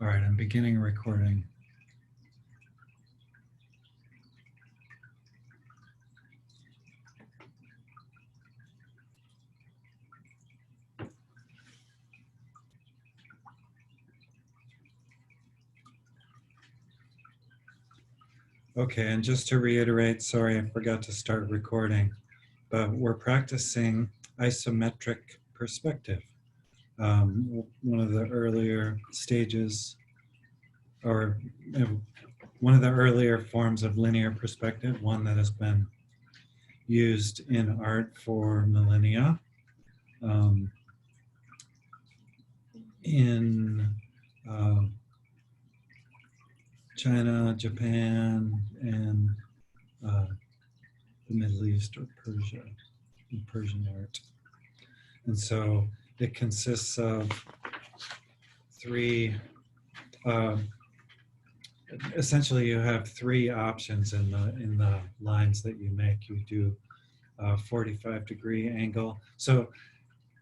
All right, I'm beginning recording. Okay, and just to reiterate, sorry, I forgot to start recording, but we're practicing isometric perspective. One of the earlier stages, or one of the earlier forms of linear perspective, one that has been used in art for millennia. In China, Japan, and the Middle East or Persia, in Persian art. And so it consists of three, essentially you have three options in the lines that you make. You do a 45-degree angle. So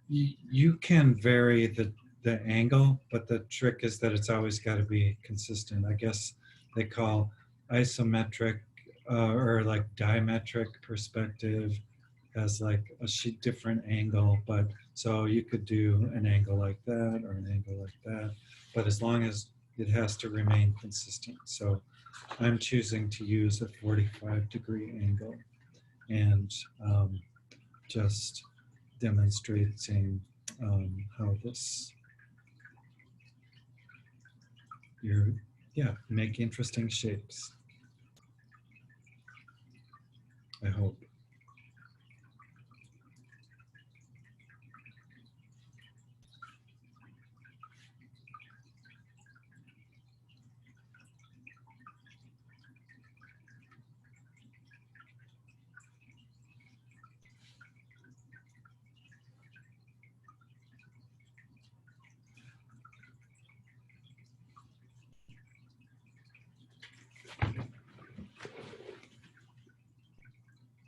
you can vary the angle, but the trick is that it's always got to be consistent. I guess they call isometric or like diametric perspective as like a different angle, but so you could do an angle like that or an angle like that, but as long as it has to remain consistent. So I'm choosing to use a 45-degree angle and just demonstrating how this, make interesting shapes, I hope.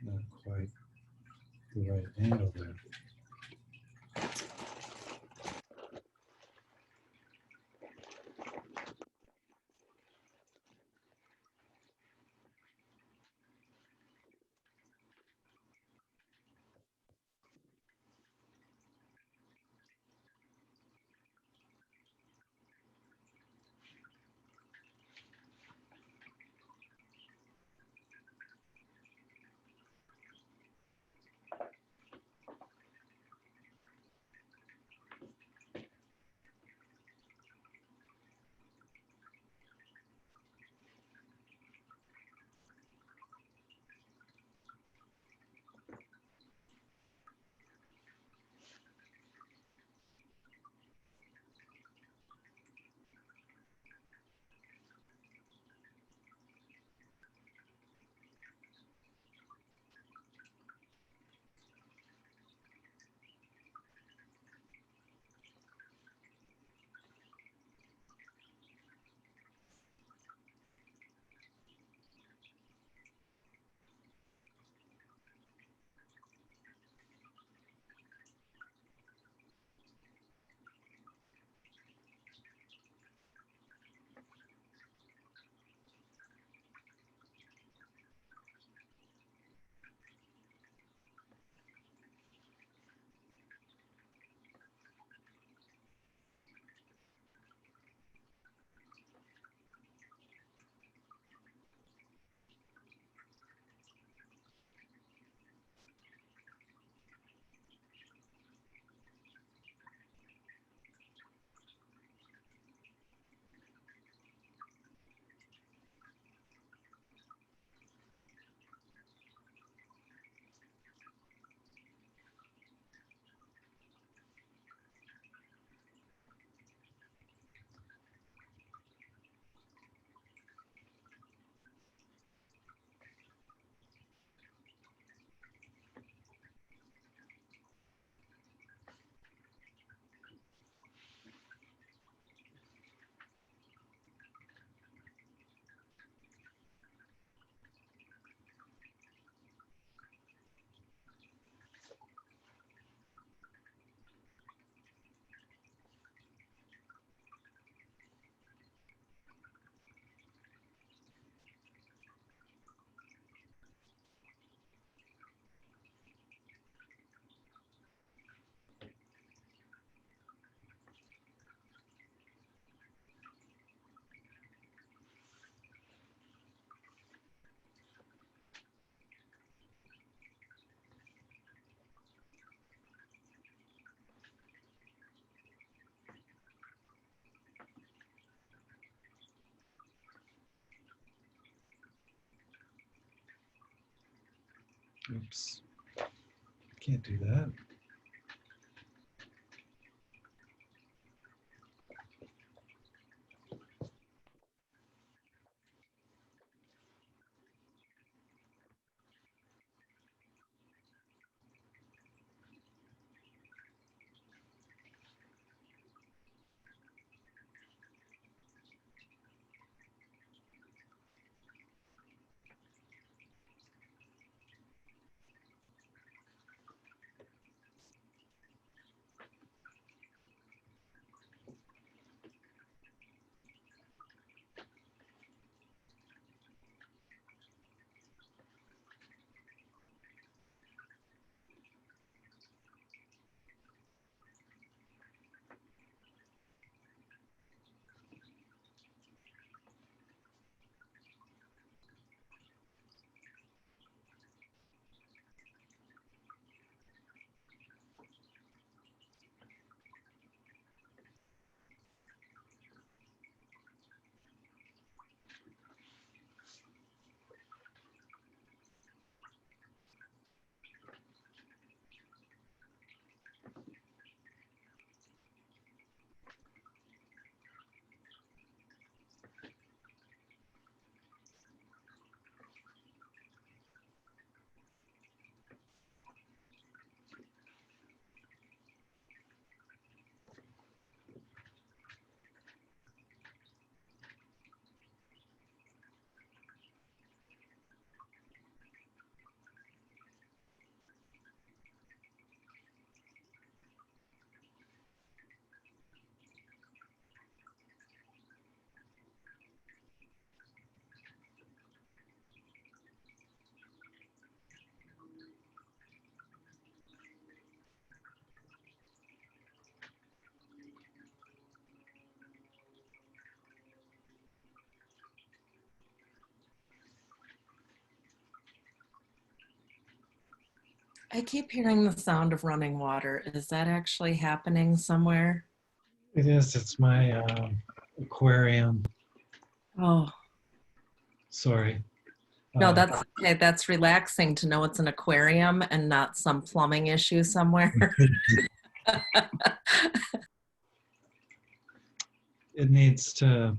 Not quite the right angle there. Oops. Can't do that. I keep hearing the sound of running water. Is that actually happening somewhere? It is. It's my aquarium. Oh, Sorry. no, that's okay. That's relaxing to know it's an aquarium and not some plumbing issue somewhere. It needs to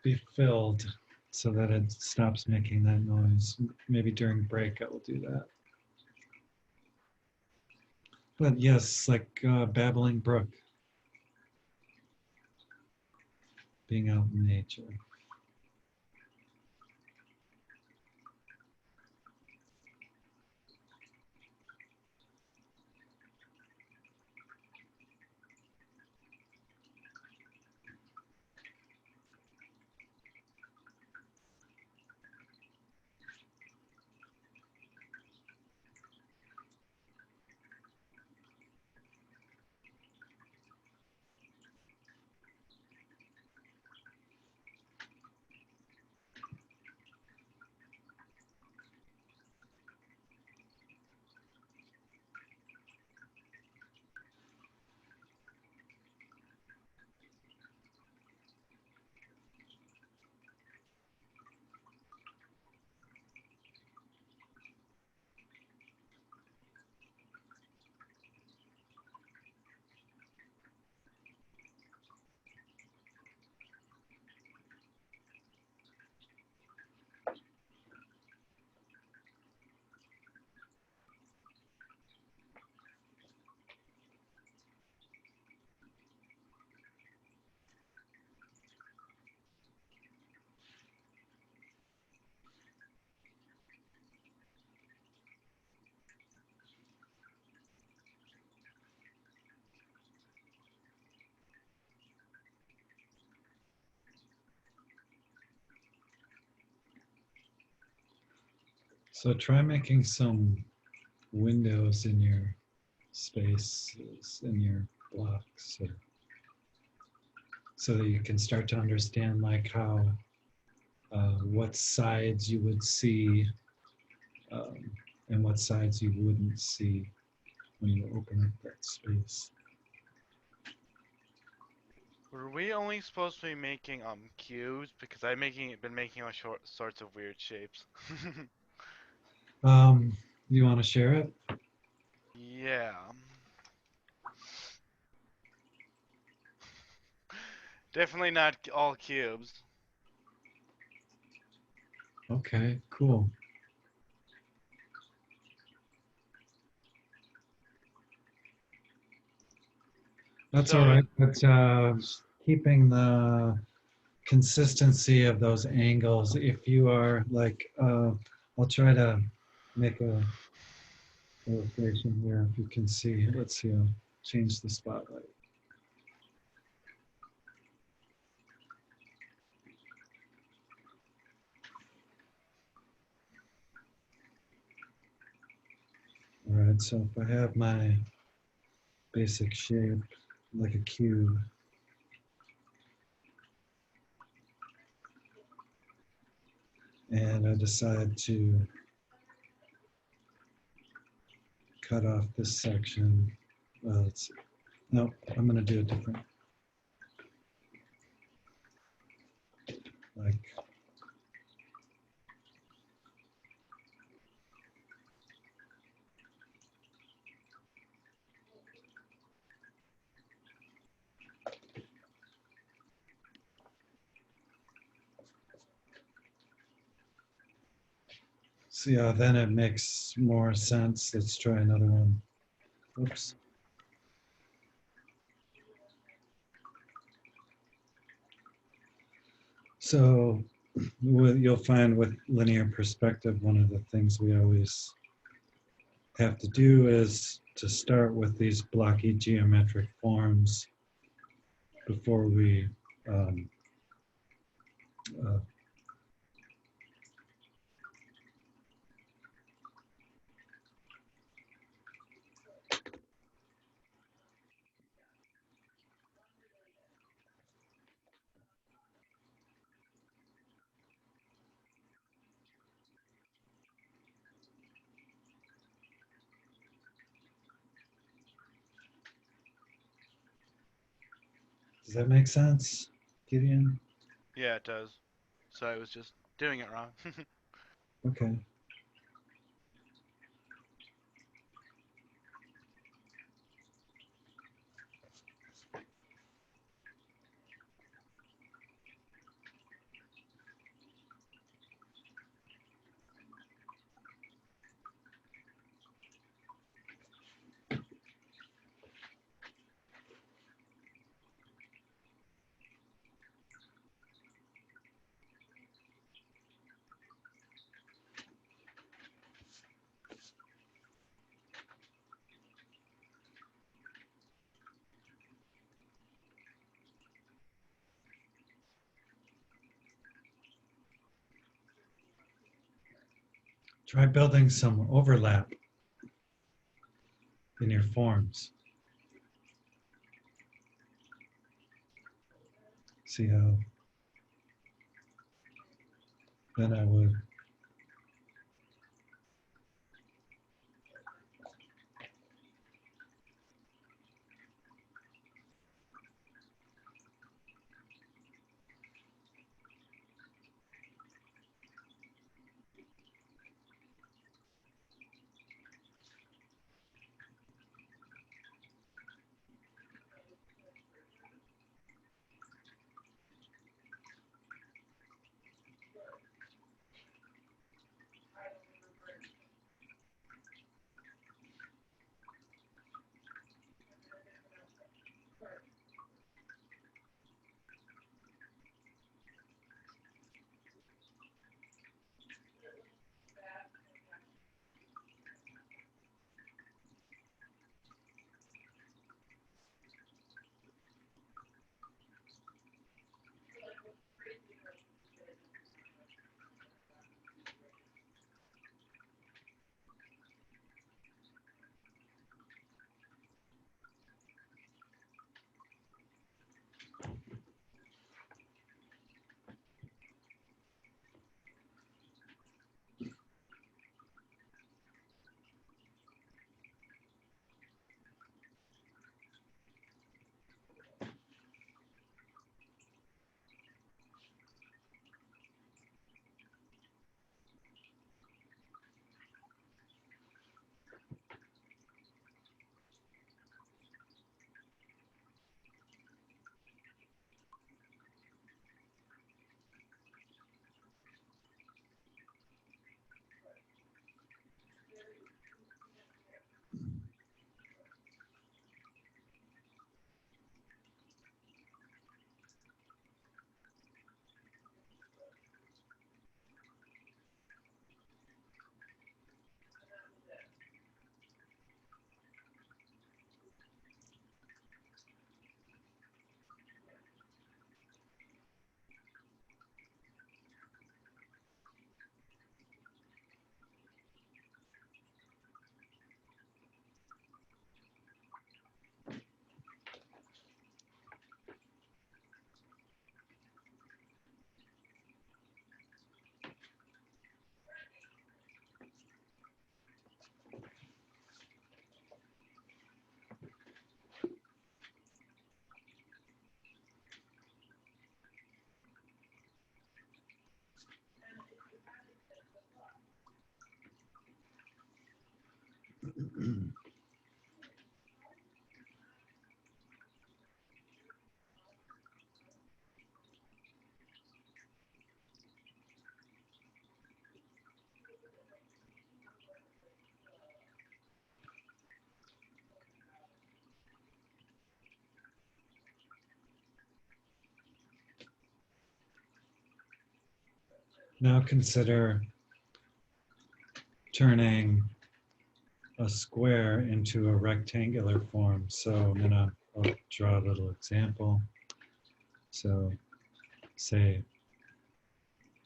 be filled so that it stops making that noise. Maybe during break I will do that. But yes, like babbling brook, being out in nature. So try making some windows in your spaces, in your blocks, so that you can start to understand like how, what sides you would see um, and what sides you wouldn't see when you open up that space. Were we only supposed to be making cubes? Because I've been making all sorts of weird shapes. Um, You want to share it? Yeah. Definitely not all cubes. Okay, cool. That's all So, right, but keeping the consistency of those angles, if you are like, I'll try to make a illustration here if you can see. Let's see, I'll change the spotlight. All right, so if I have my basic shape like a cube, and I decide to cut off this section. Well, let's see. No, I'm going to do it different. Like, see how then it makes more sense. Let's try another one. Oops. So you'll find with linear perspective, one of the things we always have to do is to start with these blocky geometric forms before we um, uh, does that make sense, Gideon? yeah, it does. So I was just doing it wrong. Okay. Try building some overlap in your forms. See how then I would Now consider turning a square into a rectangular form. So I'll draw a little example. So say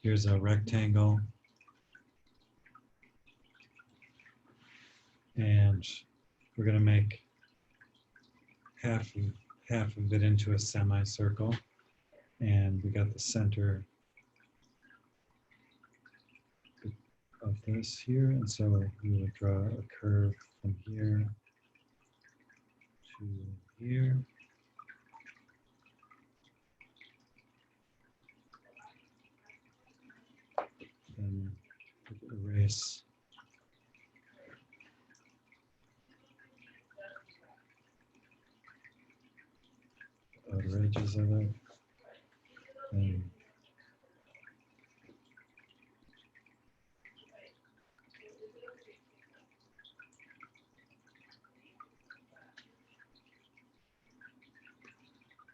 here's a rectangle, and we're going to make half of it into a semicircle, and we got the center of this here, and so we would draw a curve from here to here. And erase the outer edges of it.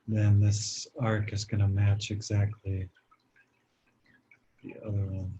And then this arc is going to match exactly the other one.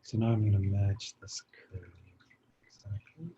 So now I'm going to match this curve. Exactly.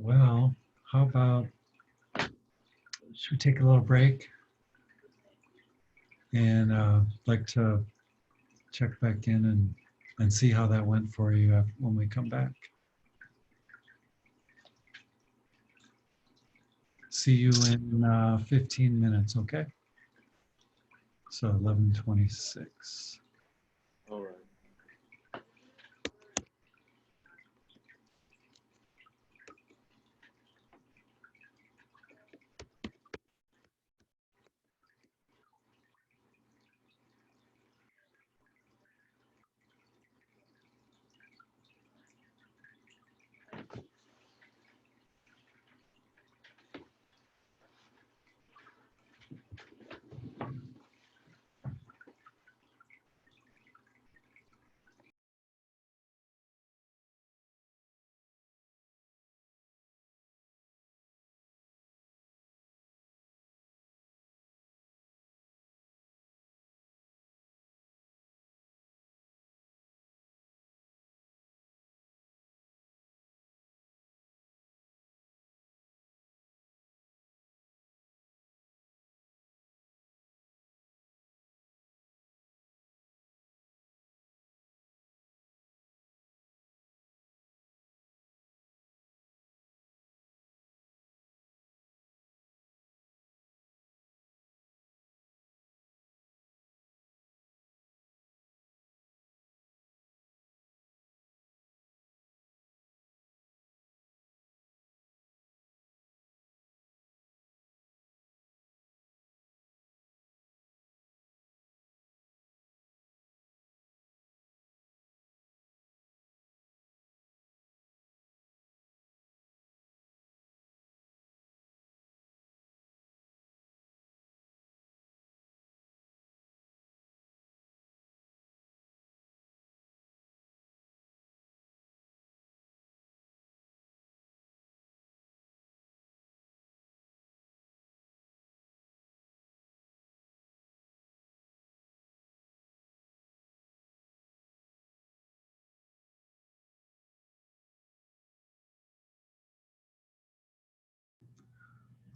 Well, how about, should we take a little break? And like to check back in and see how that went for you when we come back. See you in 15 minutes, okay? So 11:26. All right.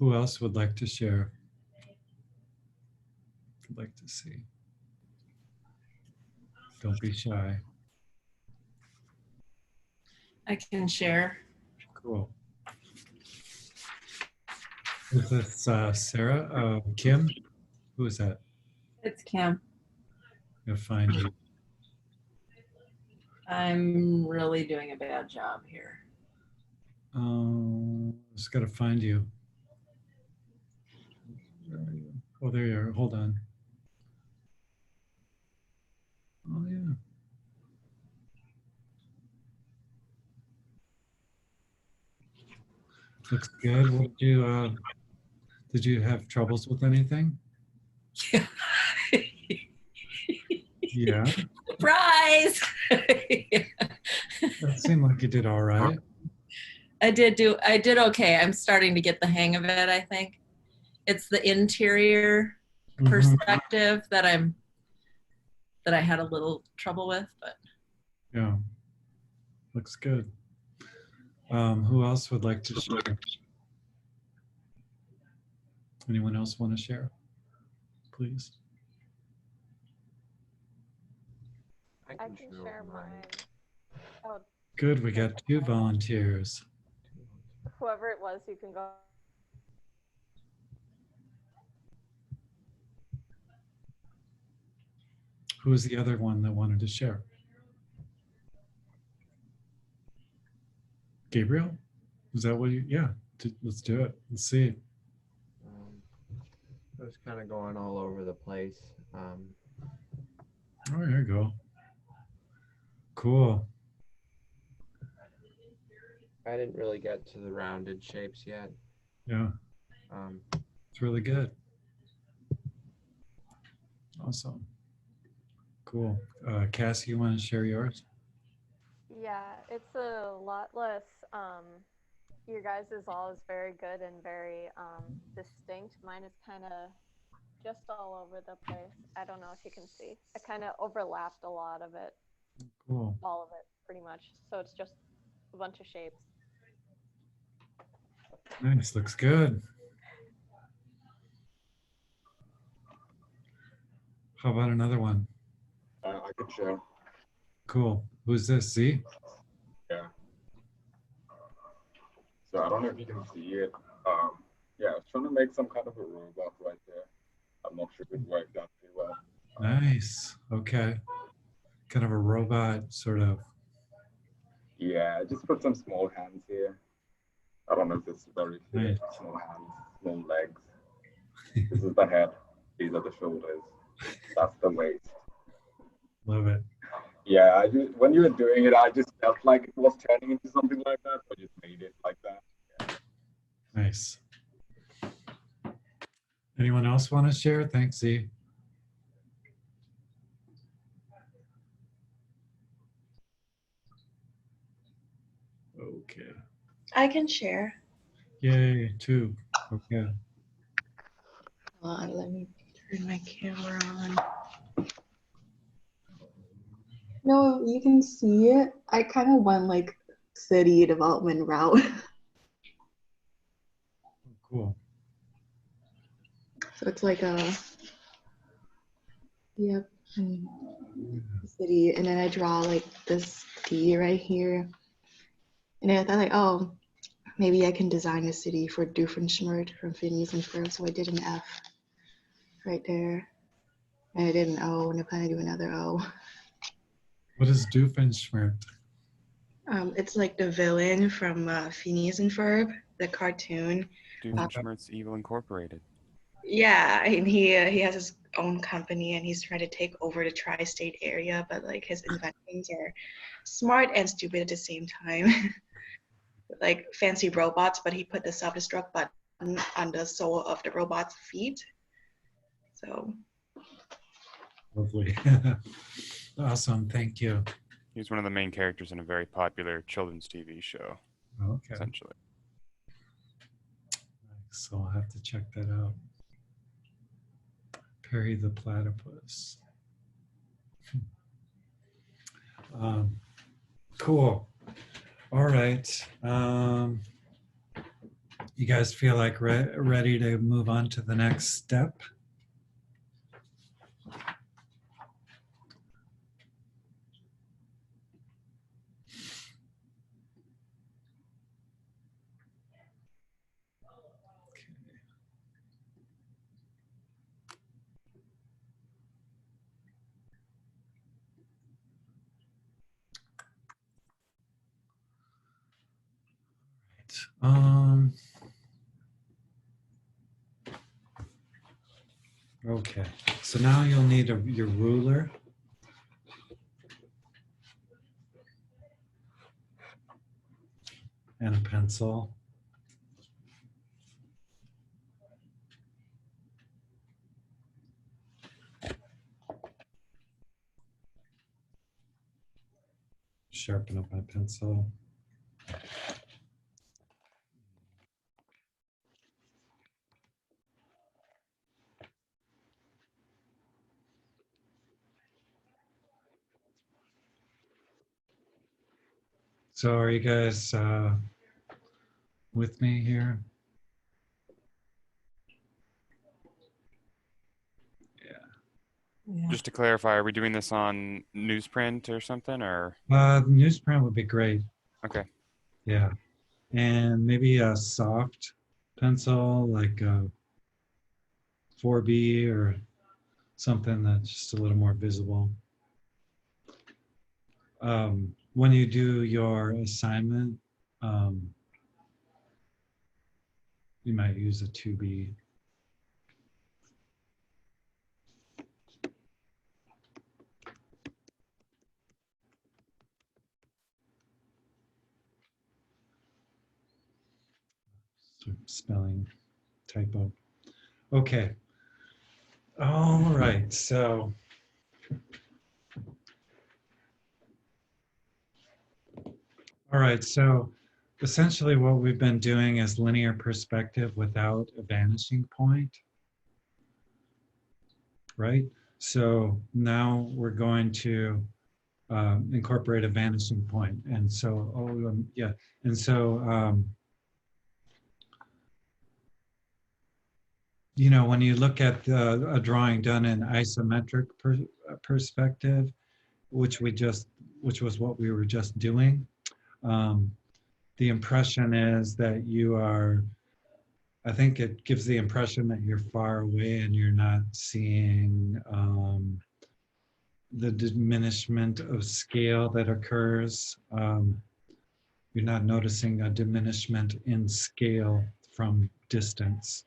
Who else would like to share? I'd like to see. Don't be shy. I can share. Cool. Is this Sarah? Kim? Who is that? It's Kim. I'll find you. I'm really doing a bad job here. Just gotta find you. Where are you? Oh, there you are. Hold on. Oh yeah. Looks good. What did you have troubles with anything? Yeah. Yeah. Surprise! That seemed like you did all right. I did okay. I'm starting to get the hang of it, I think. It's the interior Mhm. perspective that I had a little trouble with, but Yeah. Looks good. Who else would like to share? Anyone else want to share? Please. I can share mine. Oh, Good, we got 2 volunteers. whoever it was, you can go. Who was the other one that wanted to share? Gabriel? Is that what you, yeah, let's do it. Let's see. It was kind of going all over the place. Oh, there you go. Cool. I didn't really get to the rounded shapes yet. Yeah, it's really good. Awesome. Cool. Cassie, you want to share yours? Yeah, it's a lot less. Your guys' is all is very good and very distinct. Mine is kind of just all over the place. I don't know if you can see. I kind of overlapped a lot of it. Cool. All of it, pretty much. So it's just a bunch of shapes. Nice, looks good. How about another one? I could share. Cool. Who's this? Z? Yeah. So I don't know if you can see it. Yeah, I was trying to make some kind of a robot right there. I'm not sure if it worked out pretty well. Nice. Okay. Kind of a robot, sort of. Yeah, I just put some small hands here. I don't know if this is very clear. Nice. Small hands, small legs. This is the head. These are the shoulders. That's the waist. Love it. Yeah, when you were doing it, I just felt like it was turning into something like that, but just made it like that. Yeah. Nice. Anyone else want to share? Thanks, Z. Okay. I can share. Yay, 2. Okay. Hold on, let me turn my camera on. No, you can see it. I kind of went like city development route. Cool. So it's like yep, city. And then I draw like this D right here. And then I thought like, oh, maybe I can design a city for Doofenshmirtz from Phineas and Ferb. So I did an F right there. And I did an O, and I plan to do another O. What is Doofenshmirtz? It's like the villain from Phineas and Ferb, the cartoon. Doofenshmirtz Evil Incorporated. Yeah, and he has his own company, and he's trying to take over the tri-state area, but like his inventions are smart and stupid at the same time. Like fancy robots, but he put the self-destruct button on the sole of the robot's feet. So Lovely. Awesome. Thank you. He's one of the main characters in a very popular children's TV show, Okay. essentially. So I'll have to check that out. Perry the Platypus. Cool. All right. You guys feel like ready to move on to the next step? Okay, so now you'll need your ruler. And a pencil. Sharpen up my pencil. So are you guys with me here? Yeah. Just to clarify, are we doing this on newsprint or something, or? Newsprint would be great. Okay. Yeah. And maybe a soft pencil like a 4B or something that's just a little more visible. When you do your assignment, you might use a 2B. Spelling typo. Okay. All right. So essentially what we've been doing is linear perspective without a vanishing point, right? So now we're going to incorporate a vanishing point. And so, yeah. And so, you know, when you look at a drawing done in isometric perspective, which was what we were just doing, the impression is that you are, I think it gives the impression that you're far away and you're not seeing the diminishment of scale that occurs. You're not noticing a diminishment in scale from distance.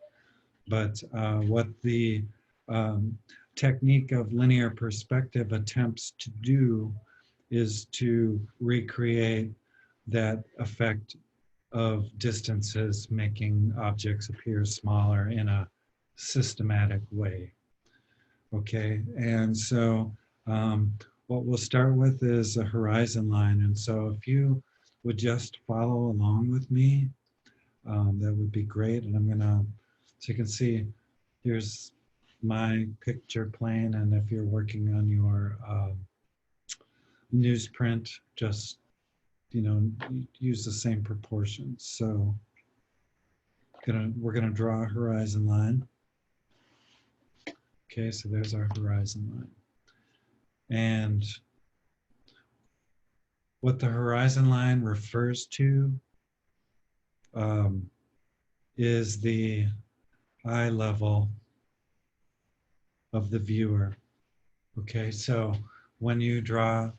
But what the technique of linear perspective attempts to do is to recreate that effect of distances making objects appear smaller in a systematic way. Okay, and so what we'll start with is a horizon line. And so if you would just follow along with me, that would be great. And I'm gonna, so you can see, here's my picture plane. And if you're working on your newsprint, just, you know, use the same proportions. So we're gonna draw a horizon line. Okay, so there's our horizon line. And what the horizon line refers to is the eye level of the viewer. Okay, so when you draw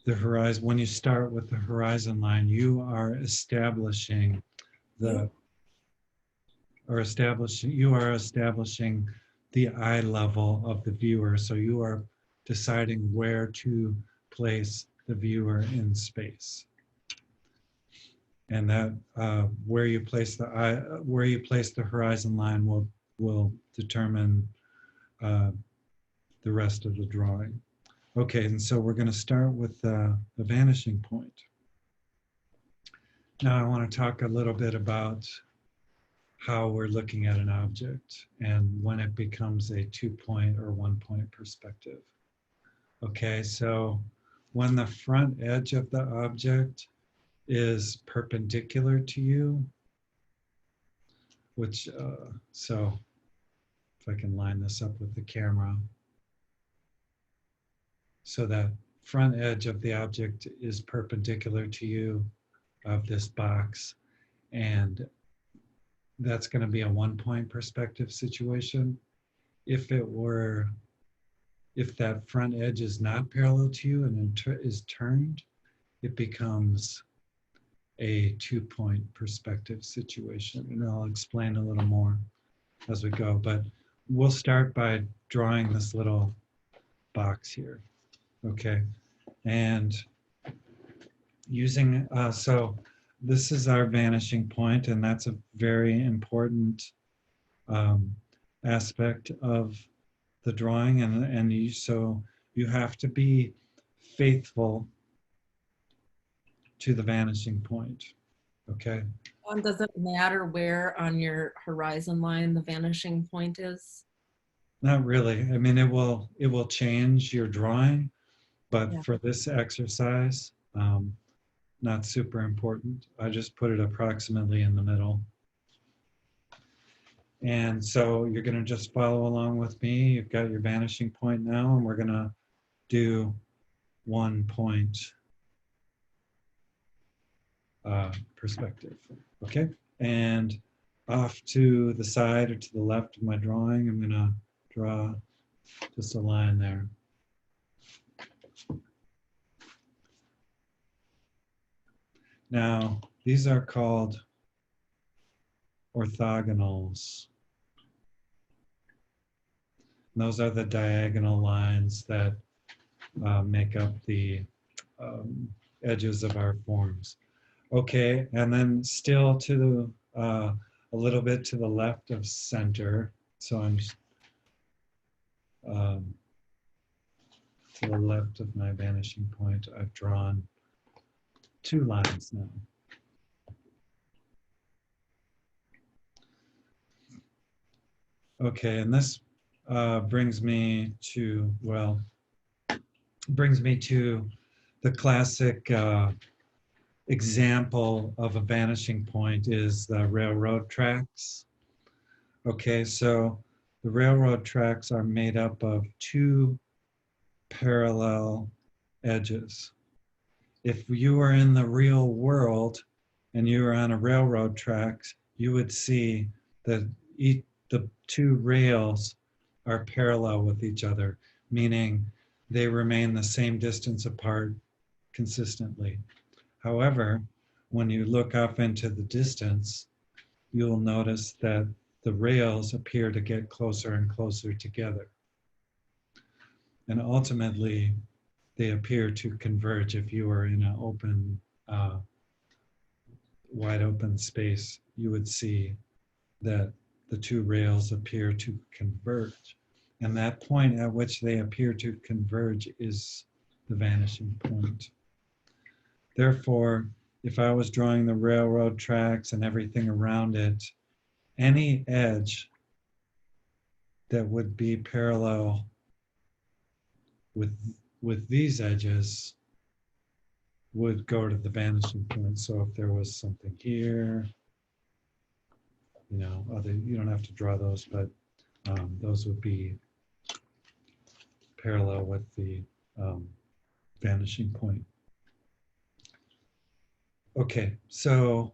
the horizon, when you start with the horizon line, you are establishing the eye level of the viewer. So you are deciding where to place the viewer in space. And that where you place the horizon line will determine the rest of the drawing. Okay, and so we're going to start with the vanishing point. Now I want to talk a little bit about how we're looking at an object and when it becomes a 2-point or 1-point perspective. Okay, so when the front edge of the object is perpendicular to you, which, so if I can line this up with the camera, so that front edge of the object is perpendicular to you of this box, and that's going to be a 1-point perspective situation. If that front edge is not parallel to you and is turned, it becomes a 2-point perspective situation. And I'll explain a little more as we go, but we'll start by drawing this little box here, okay? And using, so this is our vanishing point, and that's a very important aspect of the drawing, and so you have to be faithful to the vanishing point, okay? Does it matter where on your horizon line the vanishing point is? Not really. I mean, it will change your drawing, but Yeah. for this exercise, not super important. I just put it approximately in the middle. And so you're going to just follow along with me. You've got your vanishing point now, and we're going to do 1 point perspective, okay? And off to the side or to the left of my drawing, I'm going to draw just a line there. Now, these are called orthogonals. And those are the diagonal lines that make up the edges of our forms. Okay, and then still to the, a little bit to the left of center. So I'm to the left of my vanishing point, I've drawn 2 lines now. Okay, and this brings me to, well, brings me to the classic example of a vanishing point is the railroad tracks. Okay, so the railroad tracks are made up of 2 parallel edges. If you were in the real world and you were on a railroad tracks, you would see that the 2 rails are parallel with each other, meaning they remain the same distance apart consistently. However, when you look up into the distance, you'll notice that the rails appear to get closer and closer together. And ultimately, they appear to converge. If you were in an open, wide open space, you would see that the 2 rails appear to converge. And that point at which they appear to converge is the vanishing point. Therefore, if I was drawing the railroad tracks and everything around it, any edge that would be parallel with these edges would go to the vanishing point. So if there was something here, you know, you don't have to draw those, but those would be parallel with the vanishing point. Okay, so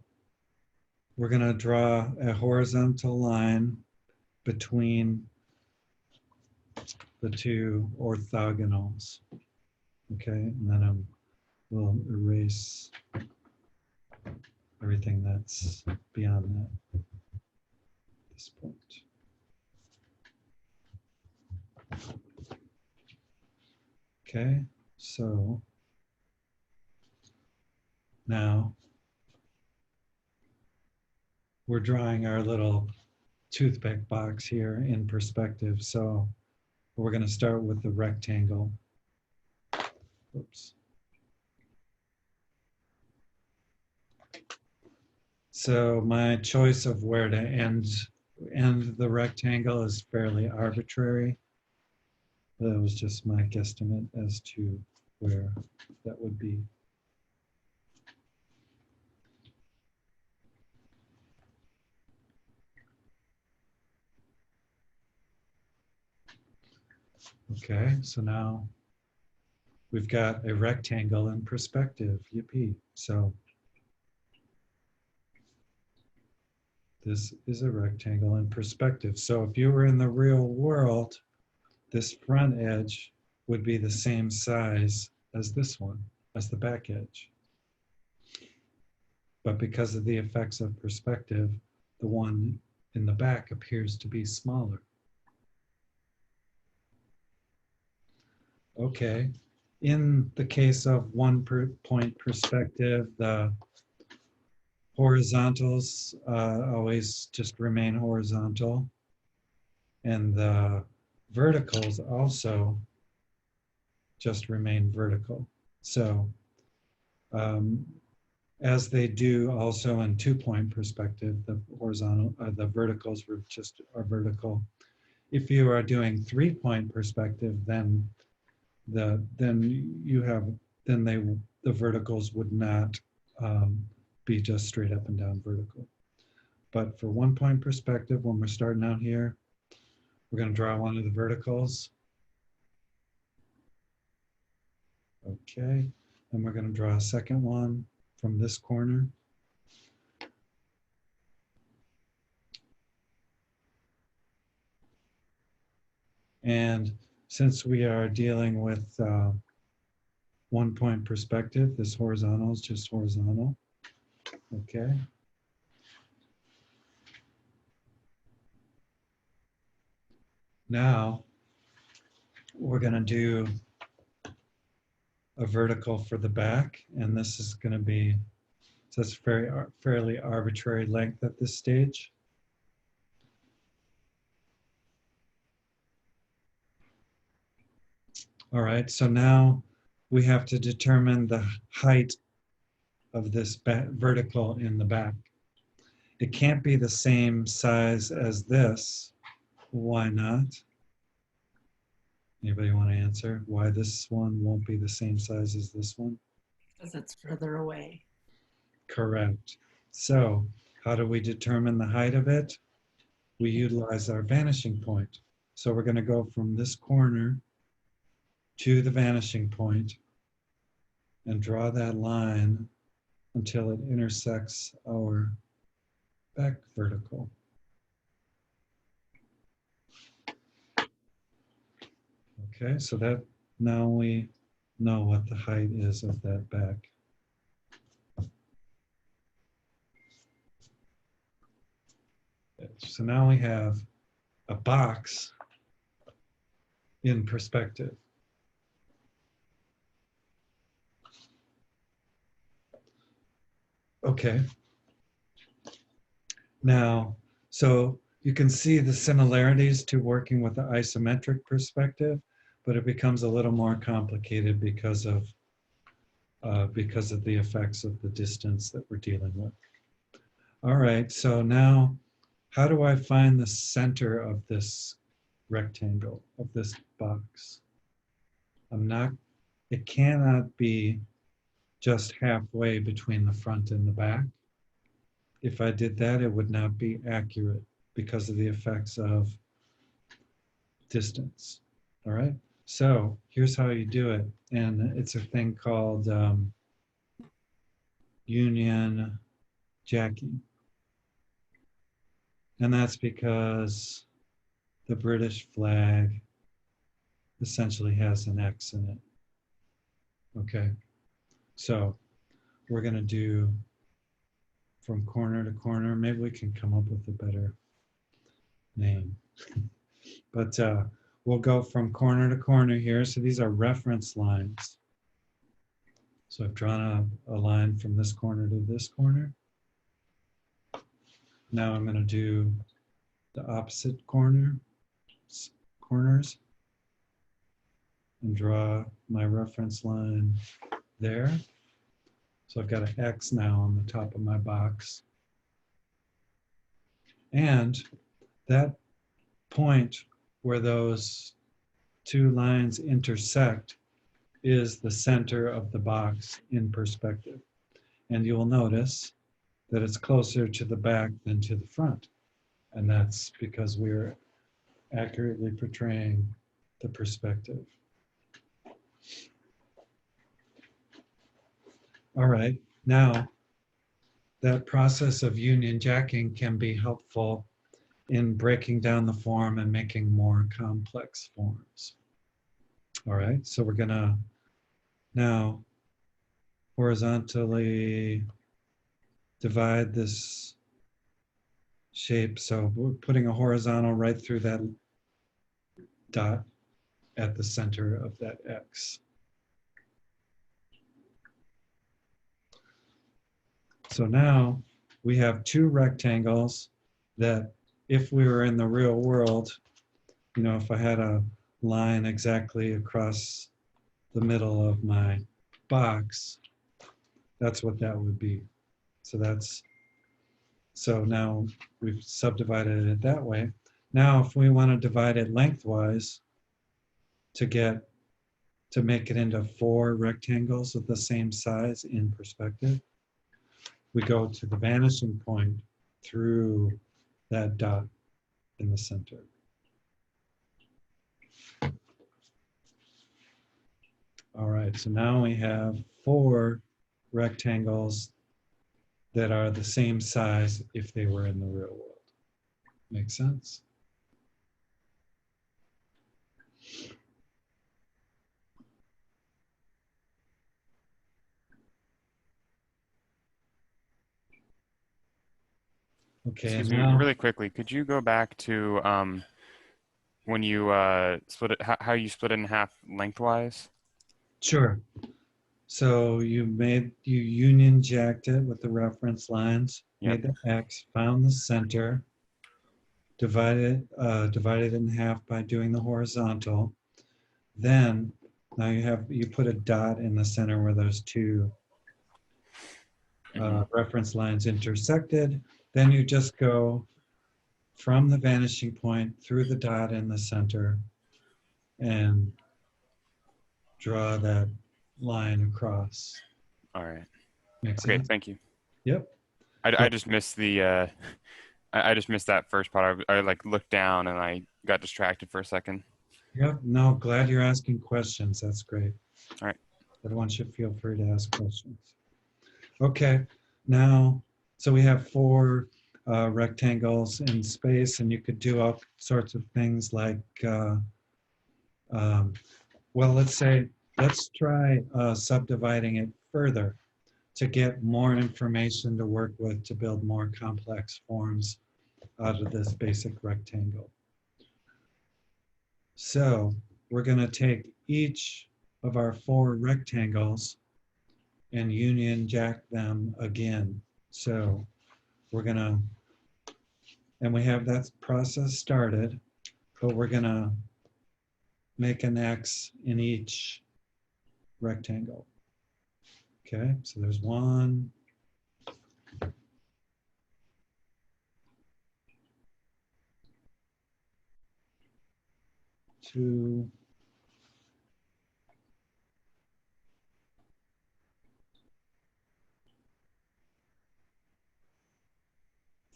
we're going to draw a horizontal line between the 2 orthogonals. Okay, and then we'll erase everything that's beyond that at this point. Okay, so now we're drawing our little toothpick box here in perspective. So we're going to start with the rectangle. Oops. So my choice of where to end the rectangle is fairly arbitrary. That was just my guesstimate as to where that would be. Okay, so now we've got a rectangle in perspective, yippee. So this is a rectangle in perspective. So if you were in the real world, this front edge would be the same size as this one, as the back edge. but because of the effects of perspective, the one in the back appears to be smaller. Okay, in the case of point perspective, the horizontals always just remain horizontal, and the verticals also just remain vertical. So as they do also in 2-point perspective, the the verticals are vertical. If you are doing 3-point perspective, then the verticals would not be just straight up and down vertical. But for 1-point perspective, when we're starting out here, we're going to draw one of the verticals. Okay, and we're going to draw a second one from this corner. And since we are dealing with 1-point perspective, this horizontal is just horizontal. Okay. Now we're going to do a vertical for the back, and this is going to be, so it's fairly arbitrary length at this stage. All right, so now we have to determine the height of this vertical in the back. It can't be the same size as this. Why not? Anybody want to answer why this one won't be the same size as this one? Because it's further away. Correct. So how do we determine the height of it? We utilize our vanishing point. So we're going to go from this corner to the vanishing point and draw that line until it intersects our back vertical. Okay, so that now we know what the height is of that back. So now we have a box in perspective. Okay. Now, so you can see the similarities to working with the isometric perspective, but it becomes a little more complicated because of the effects of the distance that we're dealing with. All right, so now how do I find the center of this rectangle, of this box? It cannot be just halfway between the front and the back. If I did that, it would not be accurate because of the effects of distance. All right, so here's how you do it. And it's a thing called union jacking. And that's because the British flag essentially has an X in it. Okay, so we're going to do from corner to corner. Maybe we can come up with a better name. But we'll go from corner to corner here. So these are reference lines. So I've drawn a line from this corner to this corner. Now I'm going to do the opposite corners and draw my reference line there. So I've got an X now on the top of my box. And that point where those two lines intersect is the center of the box in perspective. And you'll notice that it's closer to the back than to the front. And that's because we're accurately portraying the perspective. All right, now that process of union jacking can be helpful in breaking down the form and making more complex forms. All right, so we're gonna now horizontally divide this shape. So we're putting a horizontal right through that dot at the center of that X. So now we have two rectangles that if we were in the real world, you know, if I had a line exactly across the middle of my box, that's what that would be. So now we've subdivided it that way. Now, if we want to divide it lengthwise to make it into 4 rectangles of the same size in perspective, we go to the vanishing point through that dot in the center. All right, so now we have 4 rectangles that are the same size if they were in the real world. Make sense? Okay, Excuse and me, now, really quickly, could you go back to when you split it, how you split it in half lengthwise? sure. So you union jacked it with the reference lines, Yep. made the X, found the center, divided it in half by doing the horizontal. Then now you put a dot in the center where those two reference lines intersected. Then you just go from the vanishing point through the dot in the center and draw that line across. All right. Make Okay, sense? thank you. Yep. I just missed the I just missed that first part. I like looked down and I got distracted for a second. Yep. No, glad you're asking questions. That's great. All right. Everyone should feel free to ask questions. Okay. Now, so we have 4 rectangles in space, and you could do all sorts of things like, well, let's try subdividing it further to get more information to work with to build more complex forms out of this basic rectangle. So we're going to take each of our 4 rectangles and union jack them again. So we're going to, and we have that process started, but we're going to make an X in each rectangle. Okay, so there's 1, 2,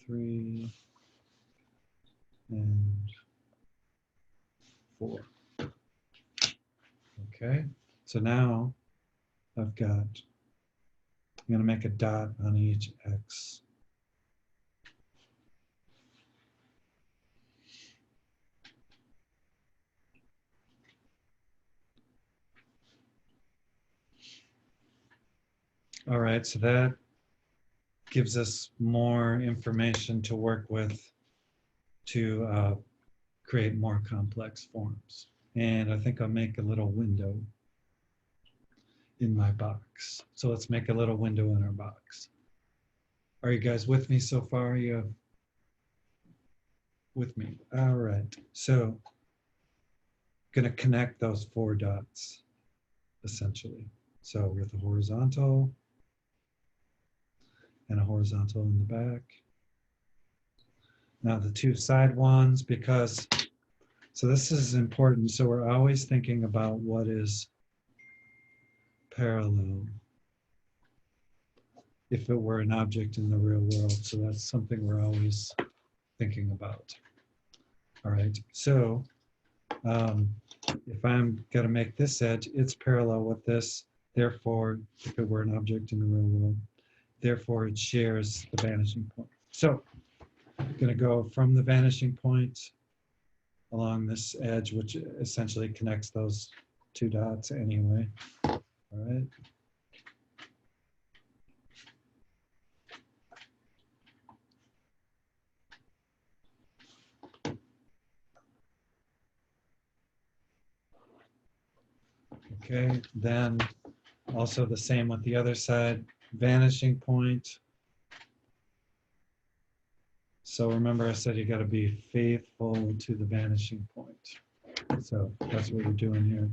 3, and 4. Okay, so now I'm going to make a dot on each X. All right, so that gives us more information to work with to create more complex forms. And I think I'll make a little window in my box. So let's make a little window in our box. Are you guys with me so far? You with me? All right. So I'm going to connect those 4 dots, essentially. So with a horizontal and a horizontal in the back. Now the 2 side ones, because, so this is important. So we're always thinking about what is parallel if it were an object in the real world. So that's something we're always thinking about. All right, so if I'm going to make this edge, it's parallel with this. Therefore, if it were an object in the real world, therefore it shares the vanishing point. So I'm going to go from the vanishing point along this edge, which essentially connects those 2 dots anyway. All right. Okay, then also the same with the other side, vanishing point. So remember I said you got to be faithful to the vanishing point. So that's what we're doing here.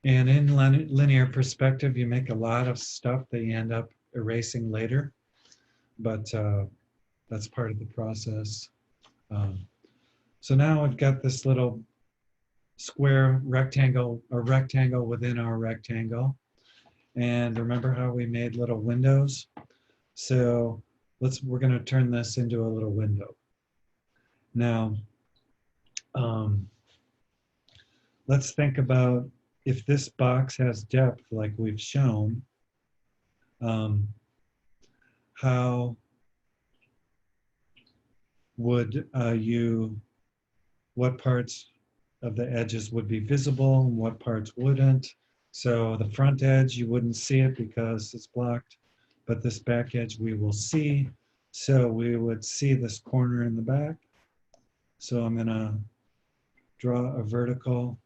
And in linear perspective, you make a lot of stuff that you end up erasing later, but that's part of the process. So now I've got this little square rectangle, a rectangle within our rectangle. And remember how we made little windows? So we're going to turn this into a little window. Now, let's think about if this box has depth like we've shown, how would what parts of the edges would be visible and what parts wouldn't? So the front edge, you wouldn't see it because it's blocked, but this back edge we will see. So we would see this corner in the back. So I'm gonna draw a vertical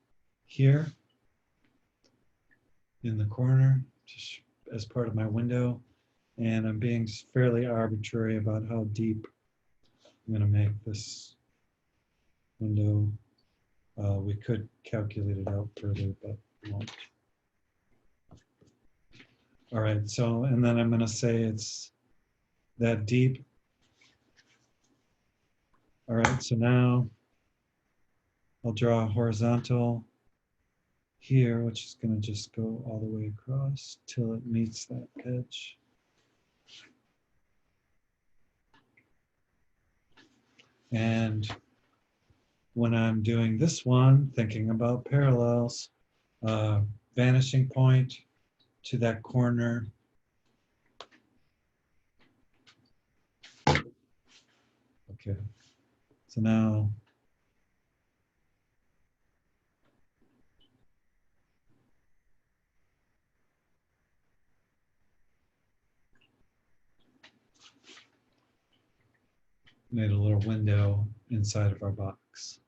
here in the corner just as part of my window. And I'm being fairly arbitrary about how deep I'm gonna make this window. We could calculate it out further, but we won't. All right, so, and then I'm gonna say it's that deep. All right, so now I'll draw a horizontal here, which is gonna just go all the way across till it meets that edge. And when I'm doing this one, thinking about parallels, vanishing point to that corner. Okay, so now made a little window inside of our box.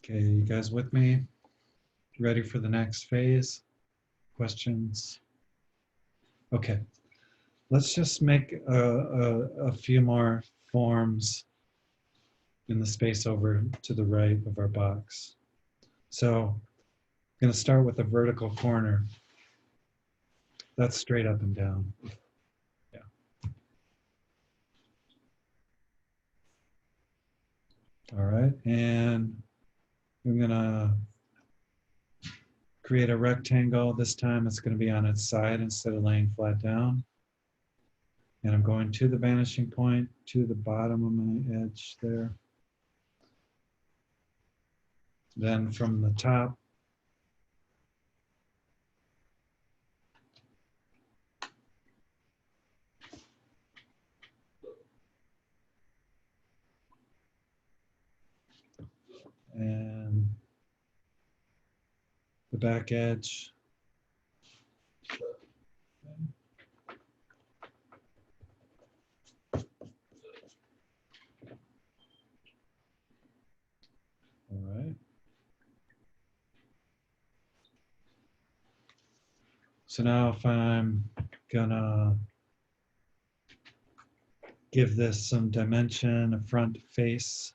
Okay, you guys with me? Ready for the next phase? Questions? Okay, let's just make a few more forms in the space over to the right of our box. So I'm going to start with a vertical corner. That's straight up and down. Yeah. All right, and I'm going to create a rectangle. This time it's going to be on its side instead of laying flat down. And I'm going to the vanishing point, to the bottom of my edge there. Then from the top, and the back edge. All right. So now if I'm gonna give this some dimension, a front face.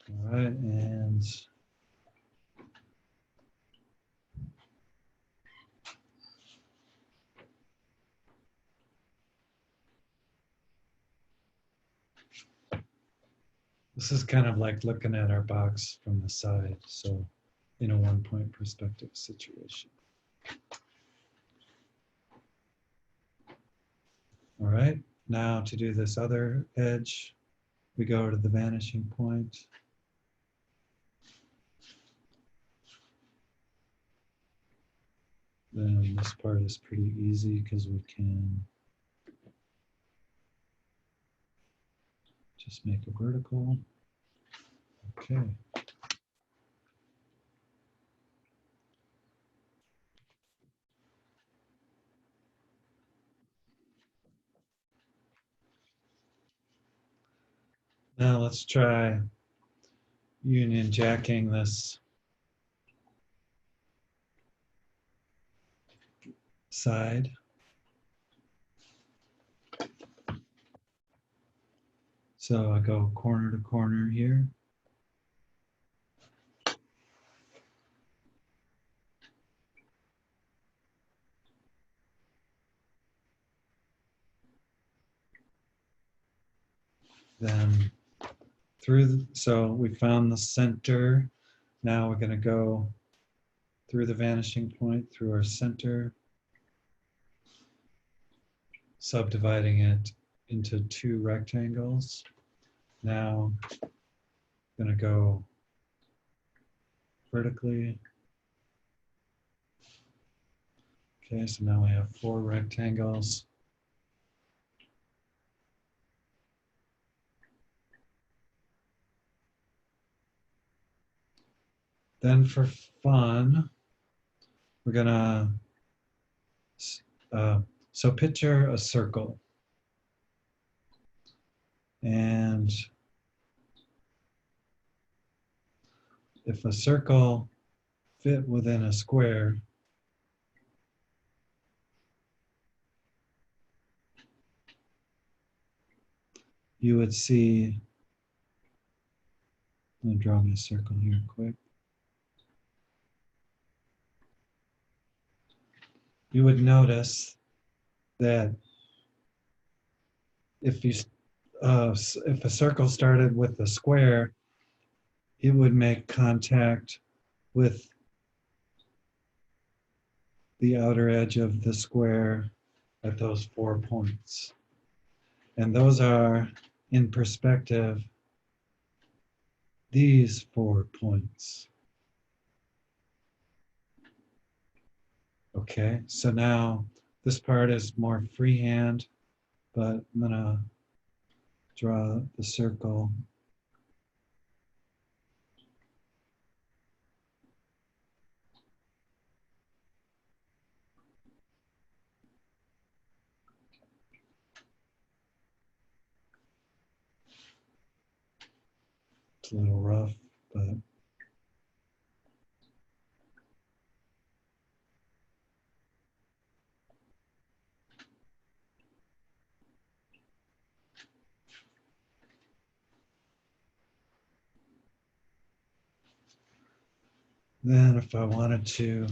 All right, and this is kind of like looking at our box from the side, so in a one-point perspective situation. right, now to do this other edge, we go to the vanishing point. Then this part is pretty easy because we can just make a vertical. Okay. Now let's try union jacking this side. So I go corner to corner here. Then so we found the center. Now we're going to go through the vanishing point, through our center, subdividing it into 2 rectangles. Now I'm going to go vertically. Okay, so now we have 4 rectangles. Then for fun, we're gonna, so picture a circle. And if a circle fit within a square, you would see, I'm gonna draw my circle here quick. You would notice that if a circle started with a square, it would make contact with the outer edge of the square at those 4 points. And those are, in perspective, these 4 points. Okay, so now this part is more freehand, but I'm gonna draw the circle. It's a little rough, but then if I wanted to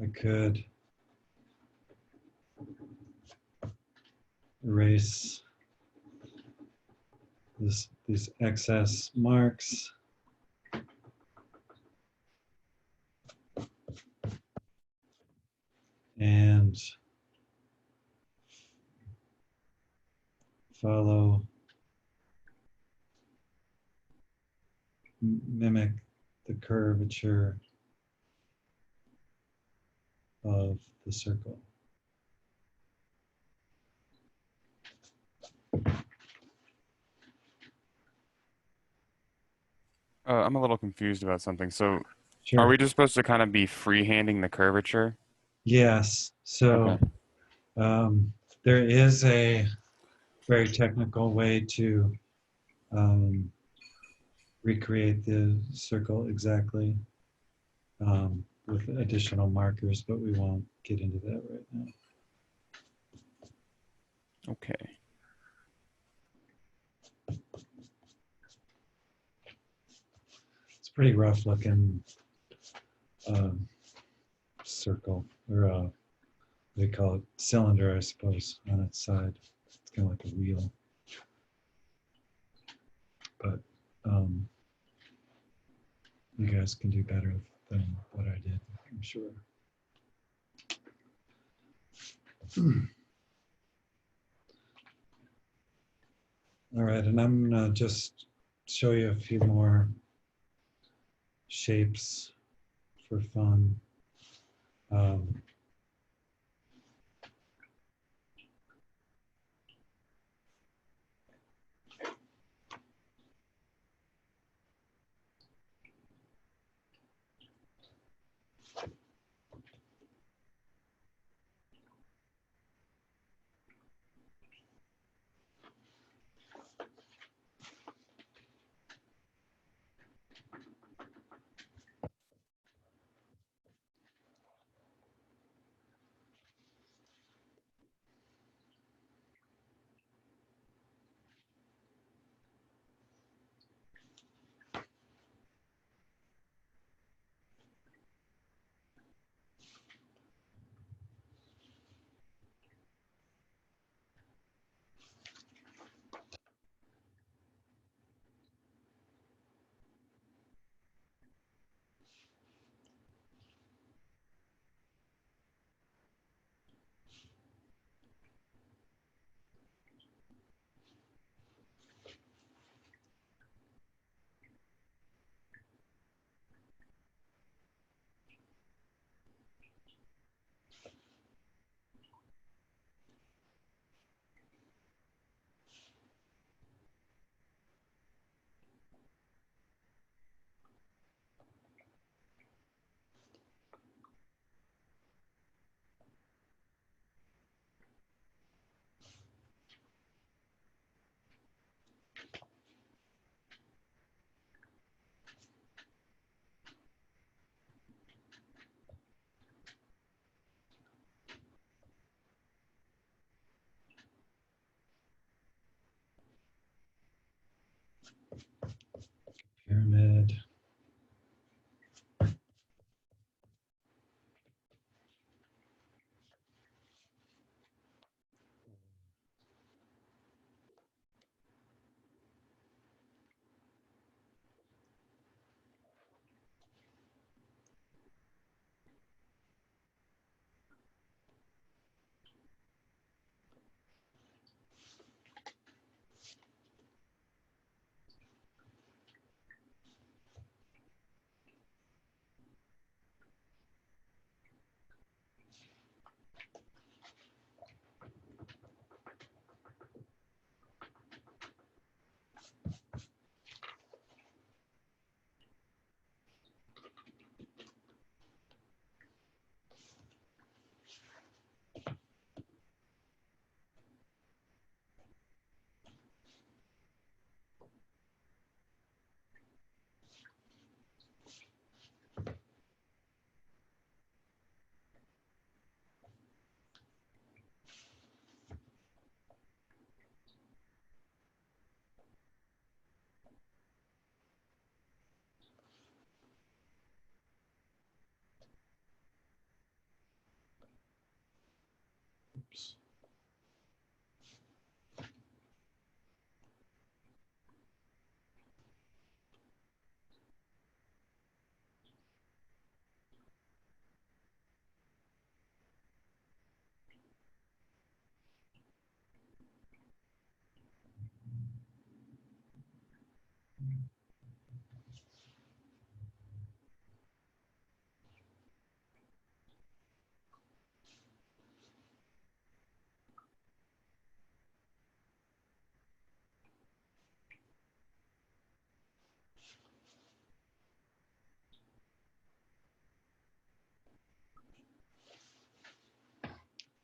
I could erase these excess marks. And follow, mimic the curvature of the circle. I'm a little confused about something. So Sure. are we just supposed to kind of be freehanding the curvature? Yes. So Okay. there is a very technical way to recreate the circle exactly with additional markers, but we won't get into that right now. Okay. It's a pretty rough looking circle, or they call it cylinder, I suppose, on its side. It's kind of like a wheel. But you guys can do better than what I did, I'm sure. All right, and I'm gonna just show you a few more shapes for fun. Pyramid. Oops.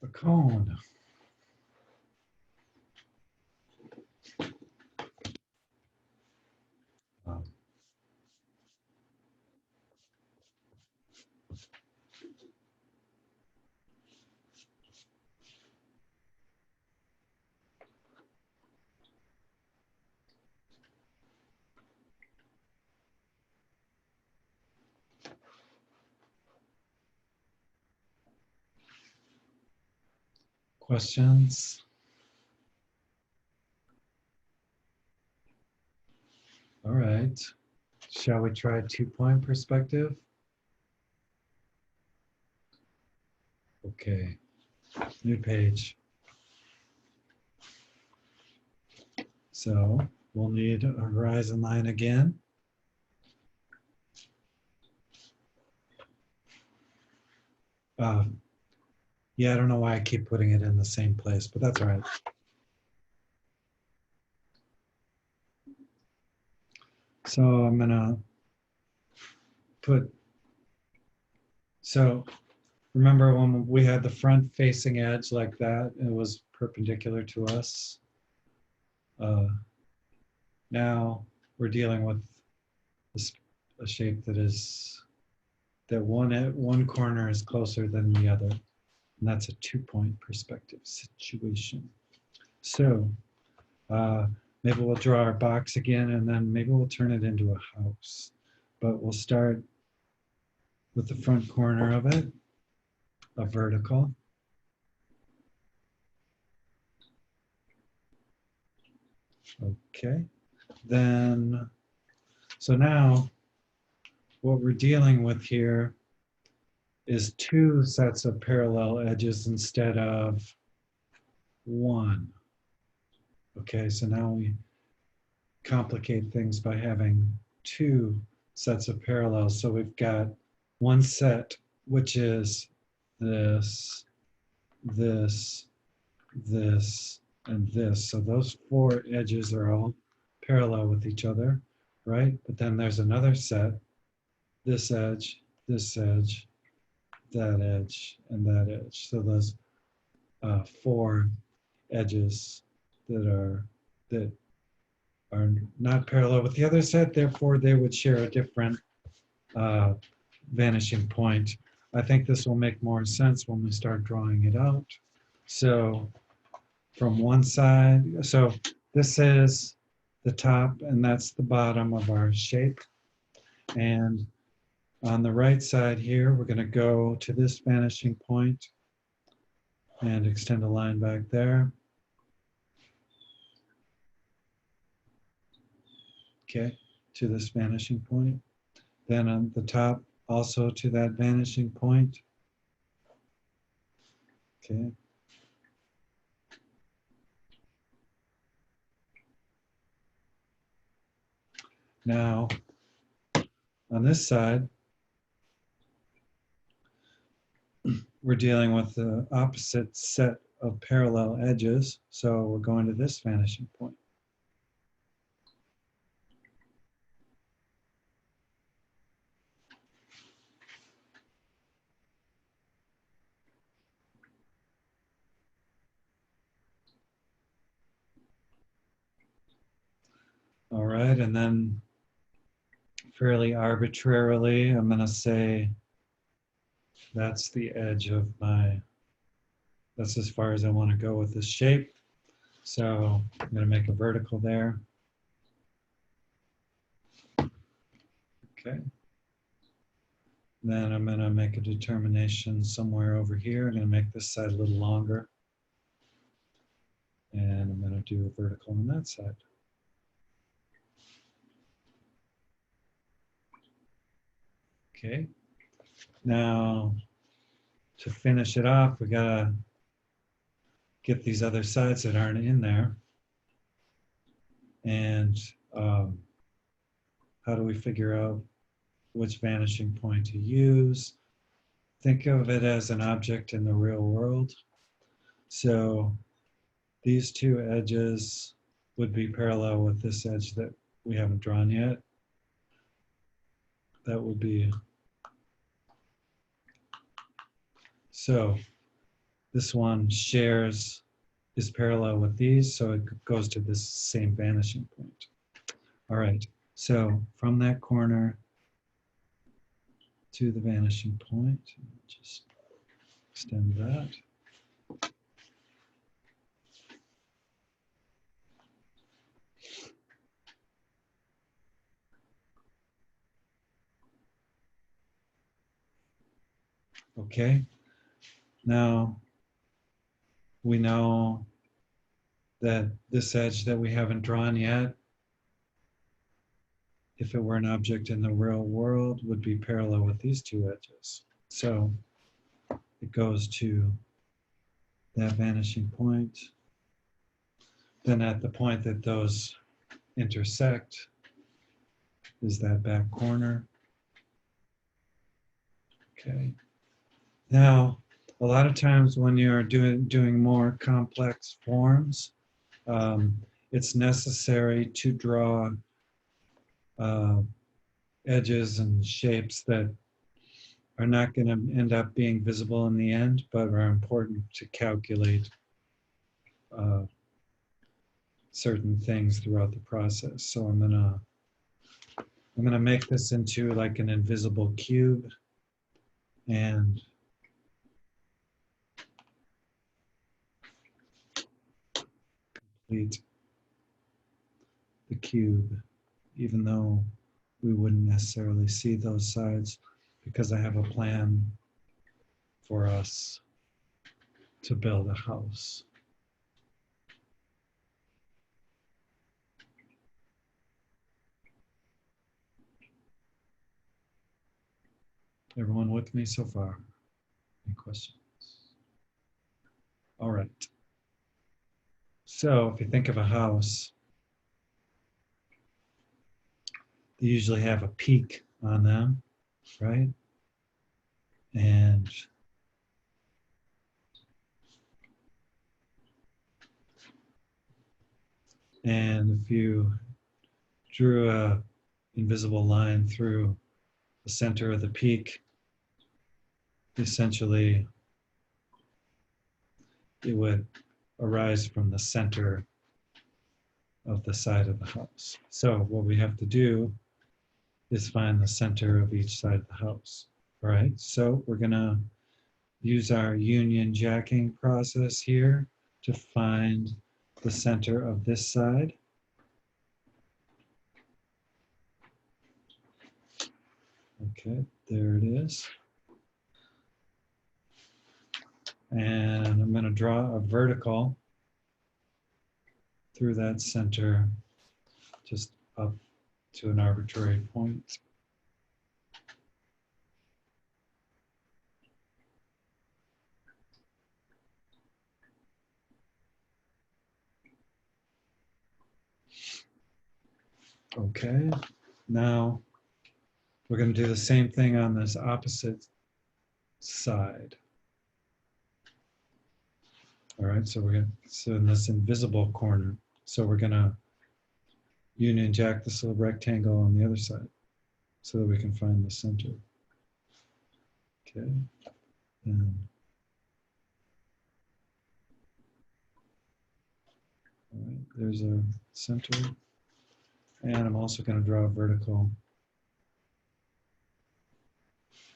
A cone. Questions? All right. Shall we try 2-point perspective? Okay. New page. So we'll need a horizon line again. Yeah, I don't know why I keep putting it in the same place, but that's all right. So I'm gonna put, so remember when we had the front facing edge like that, it was perpendicular to us. Now we're dealing with a shape that is, that one corner is closer than the other. And that's a 2-point perspective situation. So maybe we'll draw our box again, and then maybe we'll turn it into a house. But we'll start with the front corner of it, a vertical. Okay, then, so now what we're dealing with here is 2 sets of parallel edges instead of 1. Okay, so now we complicate things by having 2 sets of parallels. So we've got one set, which is this, this, this, and this. So those 4 edges are all parallel with each other, right? But then there's another set, this edge, that edge, and that edge. So those 4 edges that are not parallel with the other set, therefore they would share a different vanishing point. I think this will make more sense when we start drawing it out. So from one side, so this is the top and that's the bottom of our shape. And on the right side here, we're going to go to this vanishing point and extend a line back there. Okay, to this vanishing point. Then on the top, also to that vanishing point. Okay. Now, on this side, we're dealing with the opposite set of parallel edges. So we're going to this vanishing point. All right, and then fairly arbitrarily, I'm going to say that's the edge of my, that's as far as I want to go with this shape. So I'm going to make a vertical there. Okay. Then I'm going to make a determination somewhere over here. I'm going to make this side a little longer. And I'm going to do a vertical on that side. Okay. Now, to finish it off, we got to get these other sides that aren't in there. And how do we figure out which vanishing point to use? Think of it as an object in the real world. So these 2 edges would be parallel with this edge that we haven't drawn yet. That would be, so this one shares, is parallel with these, so it goes to this same vanishing point. All right, so from that corner to the vanishing point, just extend that. Okay, now we know that this edge that we haven't drawn yet, if it were an object in the real world, would be parallel with these two edges. So it goes to that vanishing point. Then at the point that those intersect is that back corner. Okay. Now, a lot of times when you're doing more complex forms, it's necessary to draw edges and shapes that are not going to end up being visible in the end, but are important to calculate certain things throughout the process. So I'm gonna make this into like an invisible cube, and complete the cube, even though we wouldn't necessarily see those sides, because I have a plan for us to build a house. Everyone with me so far? Any questions? All right. So if you think of a house, they usually have a peak on them, right? And if you drew a invisible line through the center of the peak, essentially it would arise from the center of the side of the house. So what we have to do is find the center of each side of the house. All right, so we're gonna use our union jacking process here to find the center of this side. Okay, there it is. And I'm going to draw a vertical through that center, just up to an arbitrary point. Okay, now we're going to do the same thing on this opposite side. All right, so in this invisible corner, so we're going to union jack this little rectangle on the other side so that we can find the center. Okay, and all right, there's a center. And I'm also going to draw a vertical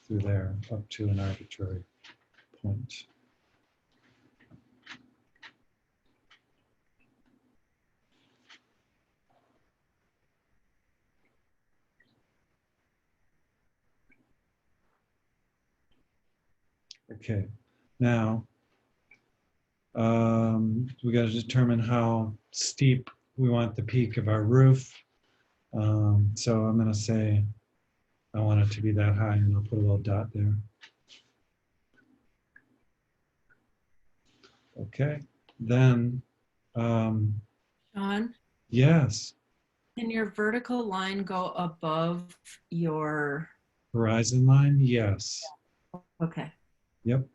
through there up to an arbitrary point. Okay, now we got to determine how steep we want the peak of our roof. So I'm going to say I want it to be that high, and I'll put a little dot there. Okay, then. Sean, Yes. can your vertical line go above your? Horizon line? Yes. Okay. Yep.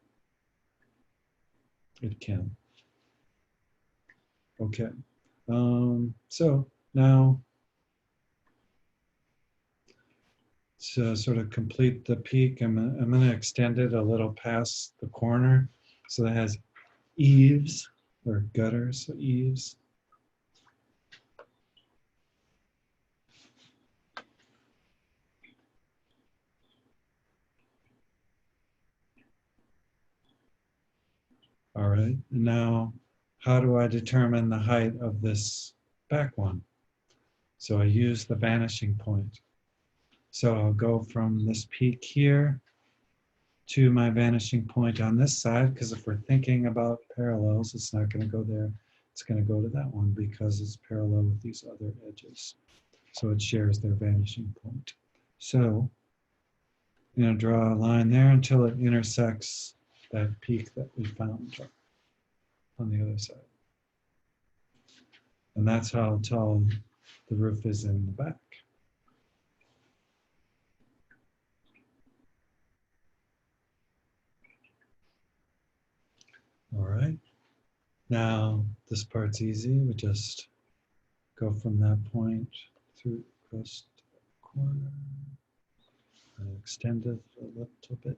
It can. Okay. So now to sort of complete the peak, I'm going to extend it a little past the corner so that it has eaves or gutters, so eaves. All right, now how do I determine the height of this back one? So I use the vanishing point. So I'll go from this peak here to my vanishing point on this side, because if we're thinking about parallels, it's not going to go there. It's going to go to that one because it's parallel with these other edges. So it shares their vanishing point. So I'm going to draw a line there until it intersects that peak that we found on the other side. And that's how tall the roof is in the back. All right. Now this part's easy. We just go from that point through across the corner and extend it a little bit.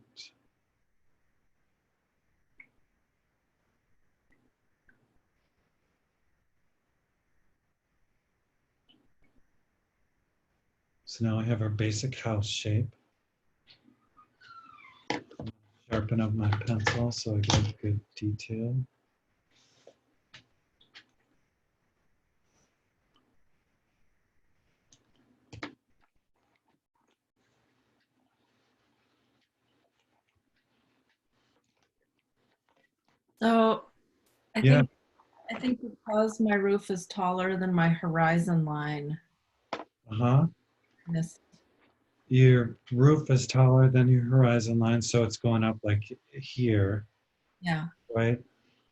So now I have our basic house shape. Sharpen up my pencil so I get good detail. So Yeah. I think because my roof is taller than my horizon line, Uh-huh. this, Your roof is taller than your horizon line, so it's going up like here, yeah, right?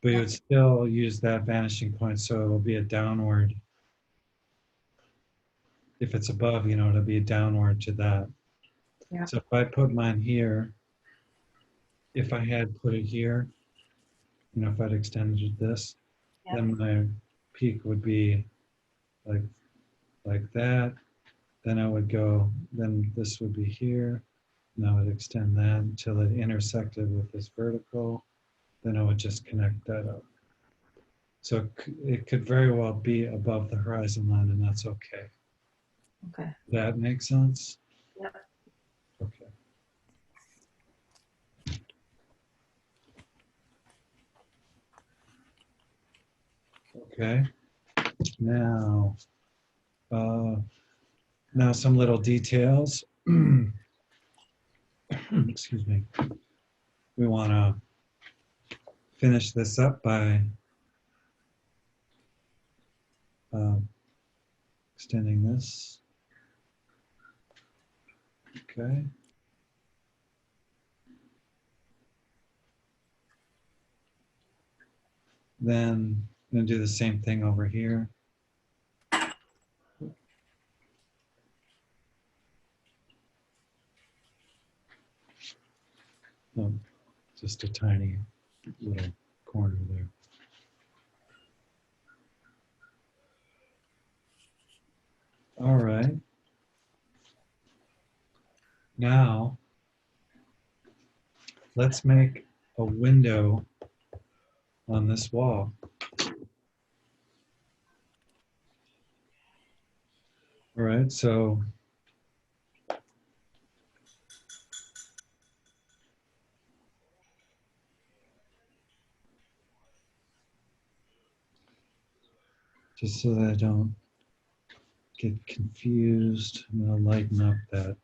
But you would still use that vanishing point, so it'll be a downward. If it's above, you know, it'll be a downward to that. Yeah. So if I put mine here, if I had put it here, you know, if I'd extended this, Yeah. then my peak would be like that. Then I would go, then this would be here. And I would extend that until it intersected with this vertical. Then I would just connect that up. So it could very well be above the horizon line, and that's okay. okay. That makes sense? Yeah. Okay. Okay. Now, now some little details. Excuse me. We want to finish this up by extending this. Okay. Then I'm going to do the same thing over here. Oh, just a tiny little corner there. All right. Now, let's make a window on this wall. All right, so just so that I don't get confused, I'm going to lighten up that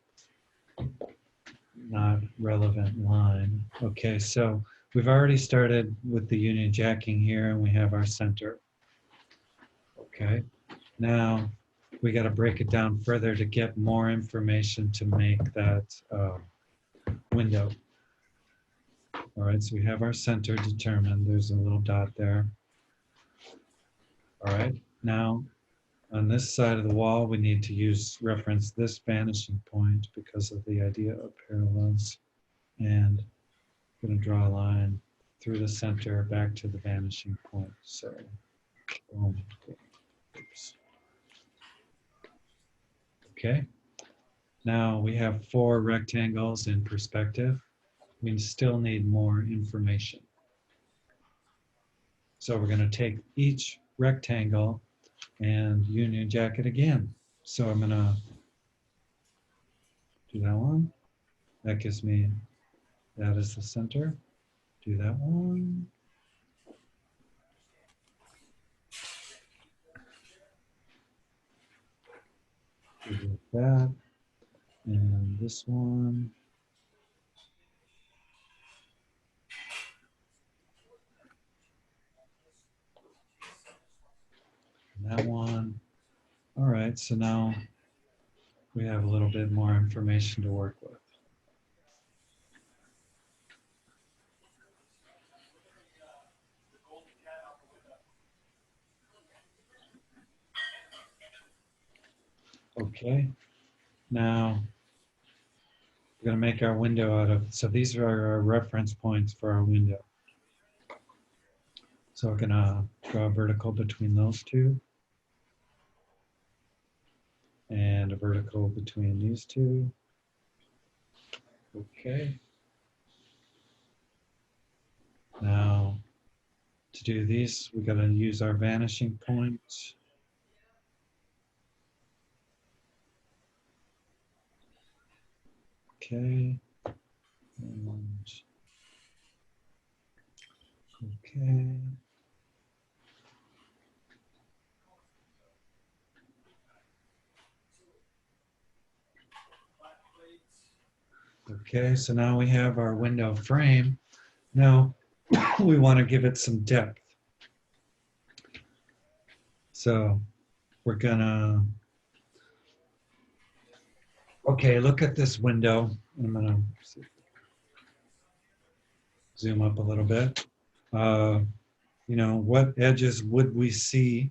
not relevant line. Okay, so we've already started with the union jacking here, and we have our center. Okay, now we got to break it down further to get more information to make that window. All right, so we have our center determined. There's a little dot there. All right, now on this side of the wall, we need to reference this vanishing point because of the idea of parallels. And I'm going to draw a line through the center back to the vanishing point. So, boom. Oops. Okay. Now we have 4 rectangles in perspective. We still need more information. So we're going to take each rectangle and union jack it again. So I'm going to do that one. That gives me, that is the center. Do that one. Do that. And this one. right, so now we have a little bit more information to work with. Okay, now we're going to make our window out of, so these are our reference points for our window. So we're going to draw a vertical between those two. And a vertical between these two. Okay. Now, to do these, we got to use our vanishing point. Okay. And, okay. Okay, so now we have our window frame. Now, we want to give it some depth. So, we're gonna, okay, look at this window. I'm gonna zoom up a little bit. You know, what edges would we see?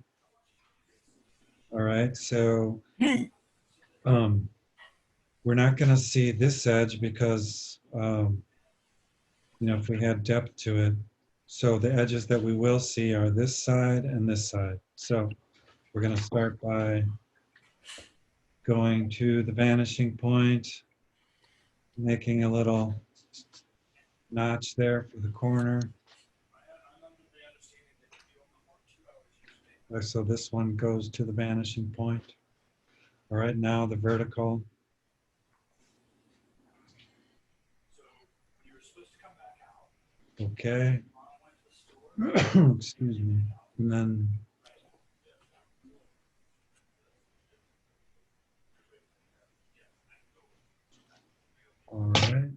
All right, so we're not going to see this edge because, you know, if we had depth to it, so the edges that we will see are this side and this side. So we're going to start by going to the vanishing point, making a little notch there for the corner. So this one goes to the vanishing point. All right, now the vertical. Okay. Excuse me. And then all right.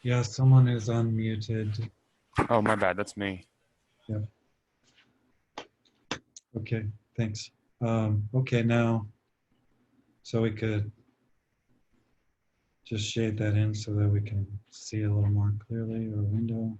Yeah, someone is unmuted. Oh, my bad. That's me. Yep. Okay, thanks. Okay, now, so we could just shade that in so that we can see a little more clearly our window.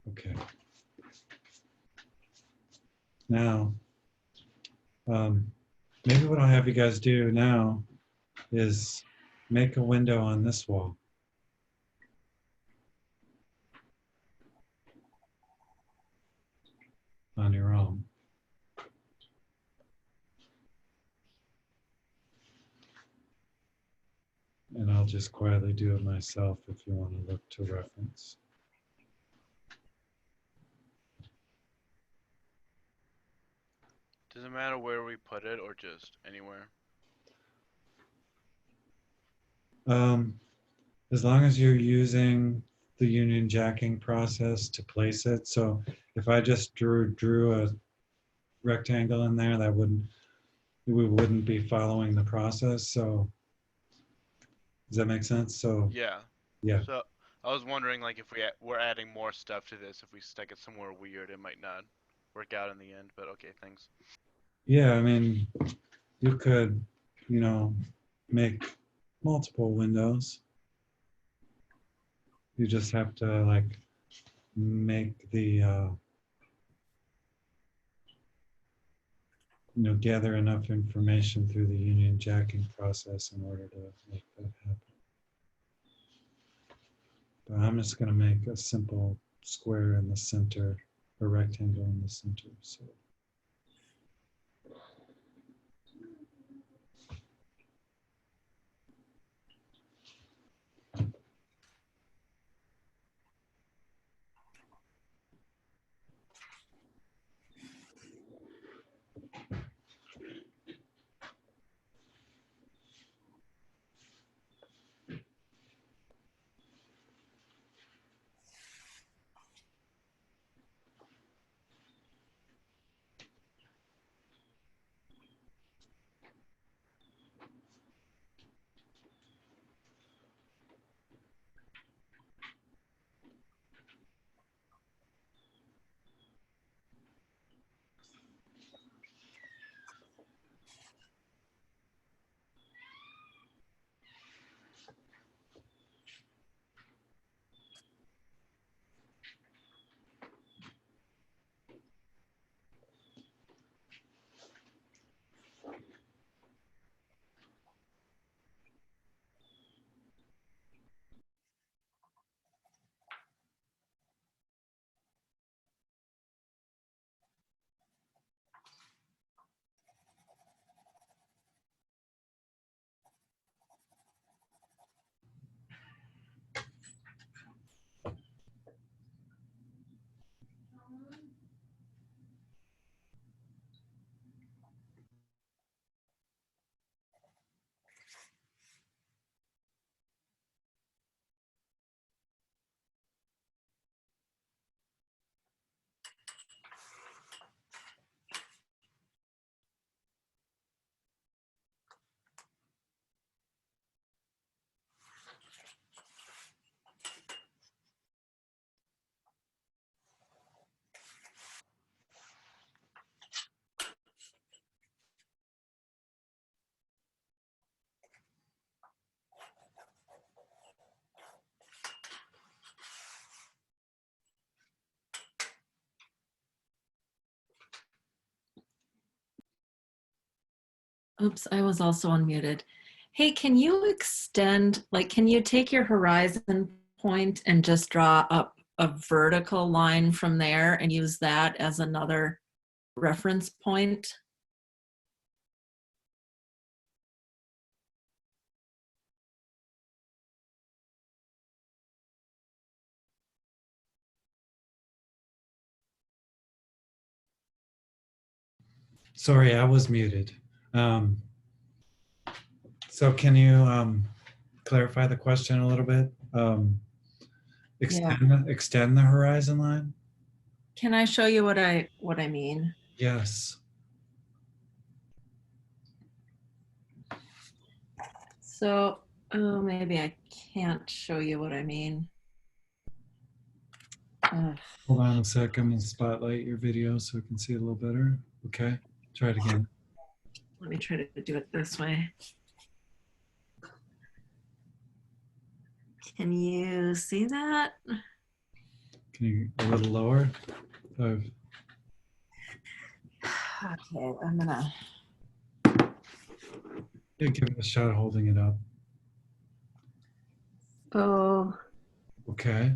Okay. Now, maybe what I'll have you guys do now is make a window on this wall. On your own. And I'll just quietly do it myself if you want to look to reference. Does it matter where we put it or just anywhere? As long as you're using the union jacking process to place it. So if I just drew a rectangle in there, that we wouldn't be following the process. So does that make sense? So Yeah. yeah. So I was wondering, like, if we're adding more stuff to this, if we stick it somewhere weird, it might not work out in the end. But okay, thanks. Yeah, I mean, you could, you know, make multiple windows. You just have to like make the you know, gather enough information through the union jacking process in order to make that happen. But I'm just going to make a simple square in the center, a rectangle in the center. So. Oops, I was also unmuted. Hey, can you extend, like, can you take your horizon point and just draw up a vertical line from there and use that as another reference point? Sorry, I was muted. So can you clarify the question a little bit? Extend the horizon line? Can I show you what I mean? Yes. So, oh, maybe I can't show you what I mean. Hold on a sec. I'm gonna spotlight your video so we can see it a little better. Okay, try it again. Let me try to do it this way. Can you see that? Can you a little lower? Okay, I'm gonna. Yeah, give it a shot holding it up. Oh, Okay.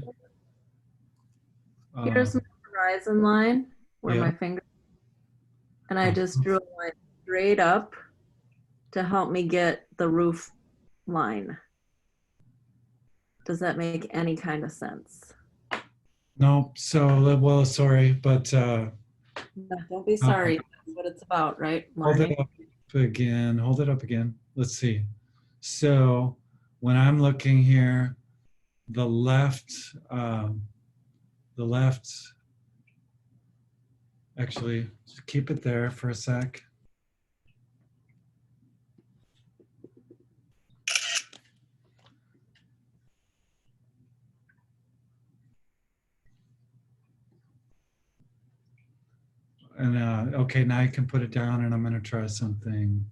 here's my horizon line where Yeah. my finger, and I just drew a line straight up to help me get the roof line. Does that make any kind of sense? No, so, well, sorry, but No, don't be sorry. That's what it's about, right? hold Learning. it up again. Hold it up again. Let's see. So when I'm looking here, the left, actually, just keep it there for a sec. And okay, now you can put it down and I'm gonna try something.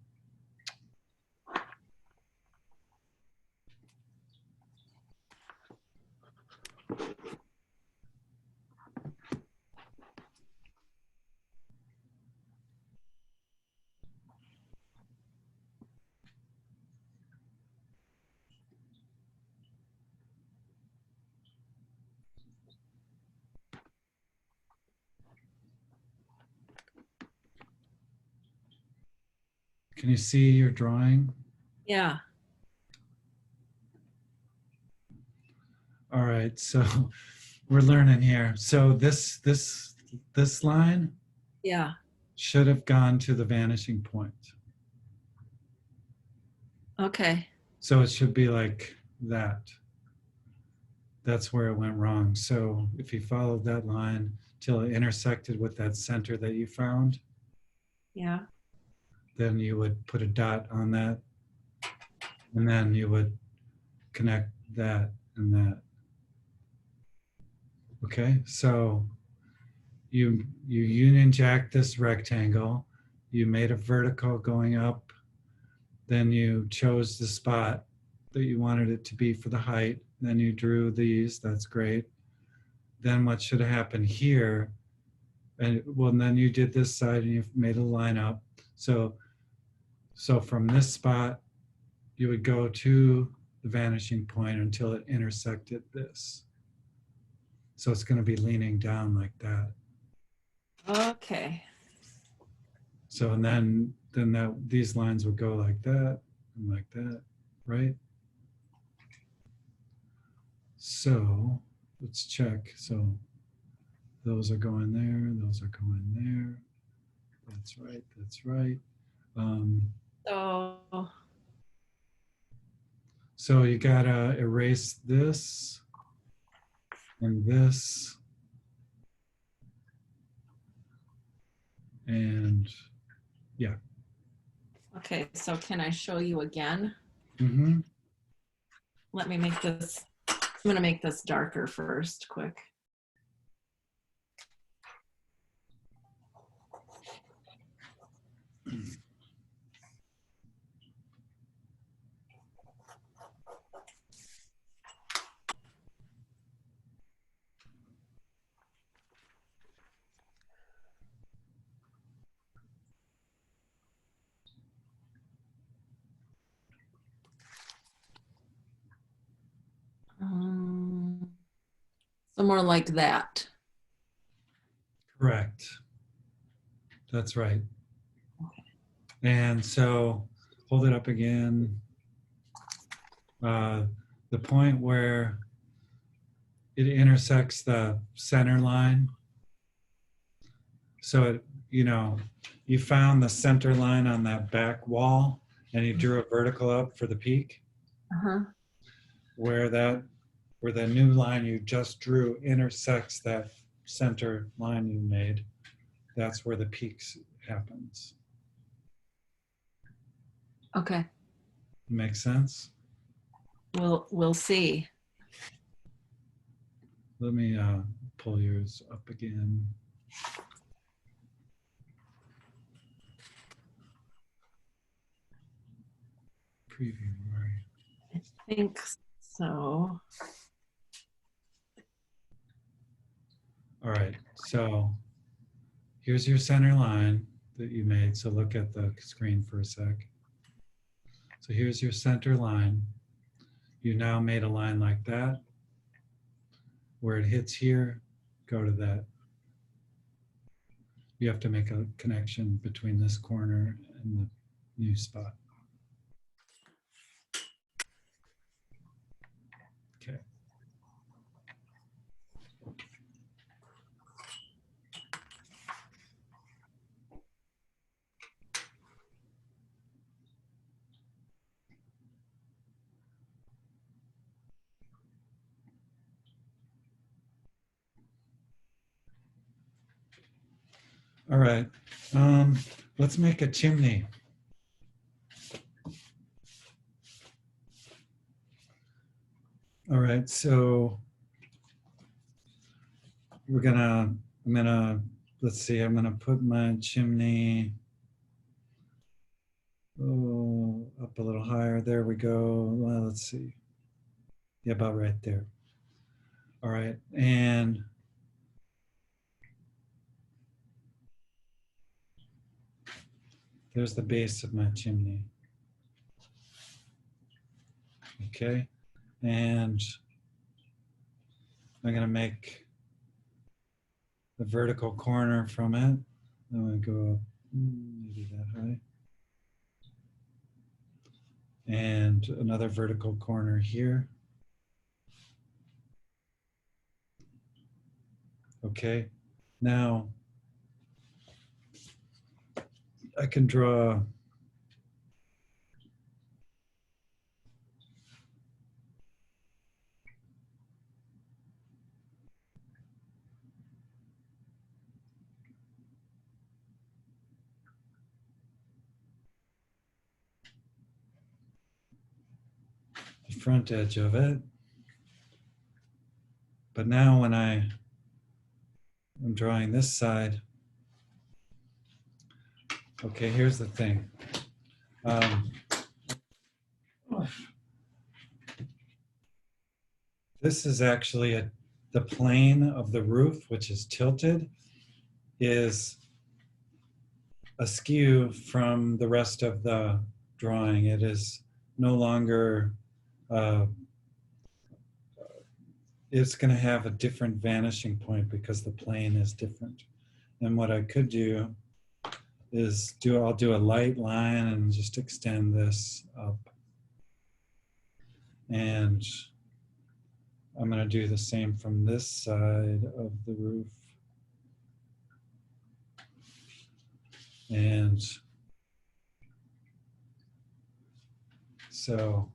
Can you see your drawing? Yeah. All right, so we're learning here. So this line Yeah. should have gone to the vanishing point. Okay. So it should be like that. That's where it went wrong. So if you followed that line till it intersected with that center that you found, Yeah. then you would put a dot on that, and then you would connect that and that. Okay, so you union jack this rectangle, you made a vertical going up, then you chose the spot that you wanted it to be for the height, then you drew these, that's great. Then what should have happened here, and well, and then you did this side and you made a line up. So from this spot, you would go to the vanishing point until it intersected this. So it's going to be leaning down like that. Okay. So and then these lines would go like that and like that, right? So let's check. So those are going there, those are going there. That's right, that's right. So you gotta erase this and this. And yeah. Okay, so can I show you again? Mm-hmm. Let me make this, I'm gonna make this darker first, quick. So more like that. Correct. That's right. And so hold it up again. The point where it intersects the center line. So, you found the center line on that back wall and you drew a vertical up for the peak. Uh-huh. Where the new line you just drew intersects that center line you made, that's where the peaks happens. Okay. Makes sense? We'll see. Let me pull yours up again. Preview, right? I think so. All right, so here's your center line that you made. So look at the screen for a sec. So here's your center line. You now made a line like that. Where it hits here, go to that. You have to make a connection between this corner and the new spot. Okay. All right, let's make a chimney. All right, so let's see, I'm gonna put my chimney up a little higher. There we go. Well, let's see. Yeah, about right there. All right, and there's the base of my chimney. Okay, and I'm gonna make the vertical corner from it. I'm gonna go up maybe that high. And another vertical corner here. Okay, now I can draw the front edge of it. But now when I'm drawing this side, okay, here's the thing. This is actually the plane of the roof, which is tilted, is askew from the rest of the drawing. It is no longer, it's going to have a different vanishing point because the plane is different. And what I could do is I'll do a light line and just extend this up. And I'm going to do the same from this side of the roof. And so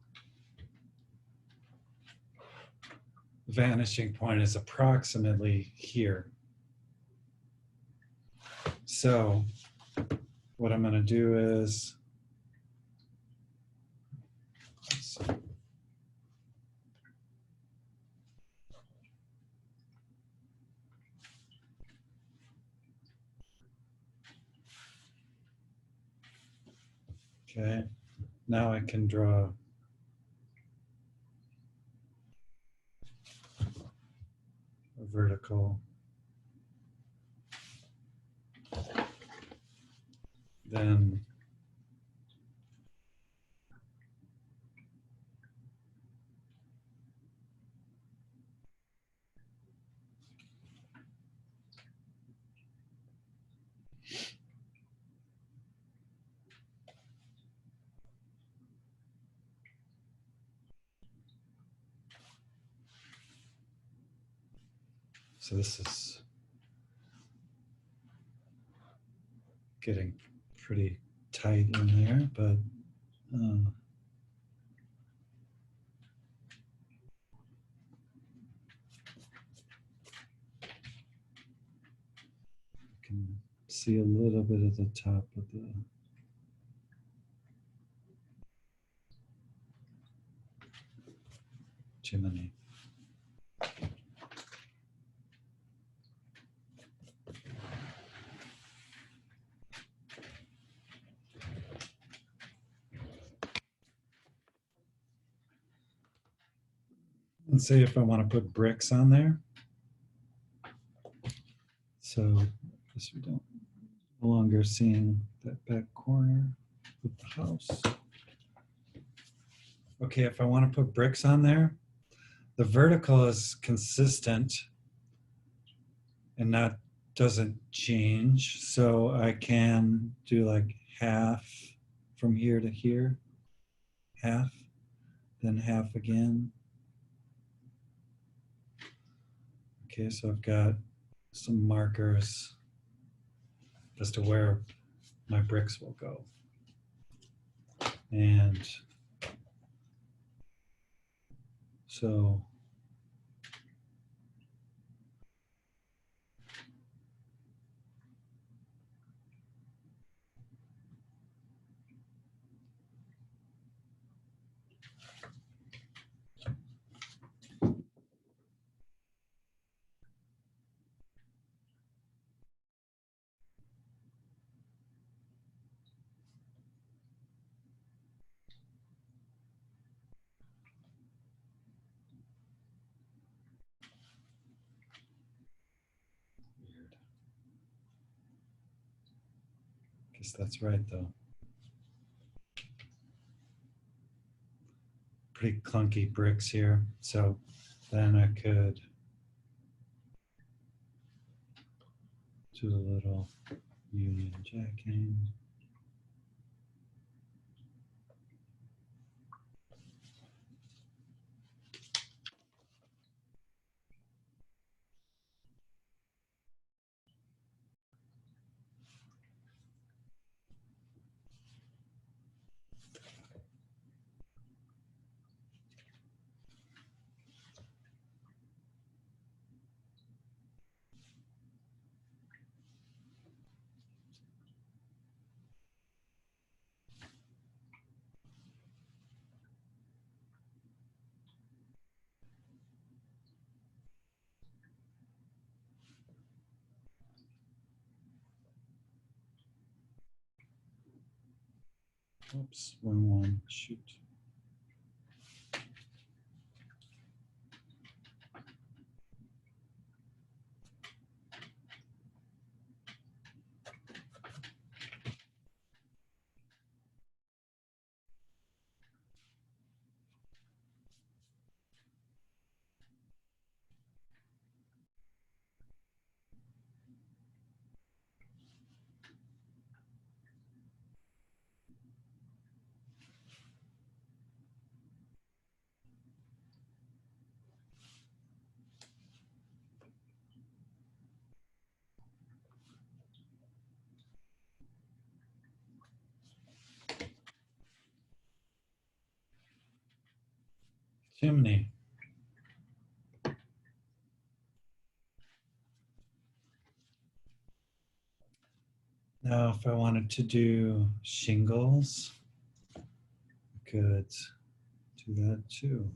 the vanishing point is approximately here. So what I'm going to do is, okay, now I can draw a vertical, then So this is getting pretty tight in there, but you can see a little bit of the top of the chimney. Let's see if I want to put bricks on there. So I guess we don't no longer seeing that back corner of the house. Okay, if I want to put bricks on there, the vertical is consistent and that doesn't change. So I can do like half from here to here, half, then half again. Okay, so I've got some markers as to where my bricks will go. And so weird. Guess that's right though. Pretty clunky bricks here. So then I could do a little Union jacking. Oops, wrong one, shoot. Chimney. Now, if I wanted to do shingles, I could do that too.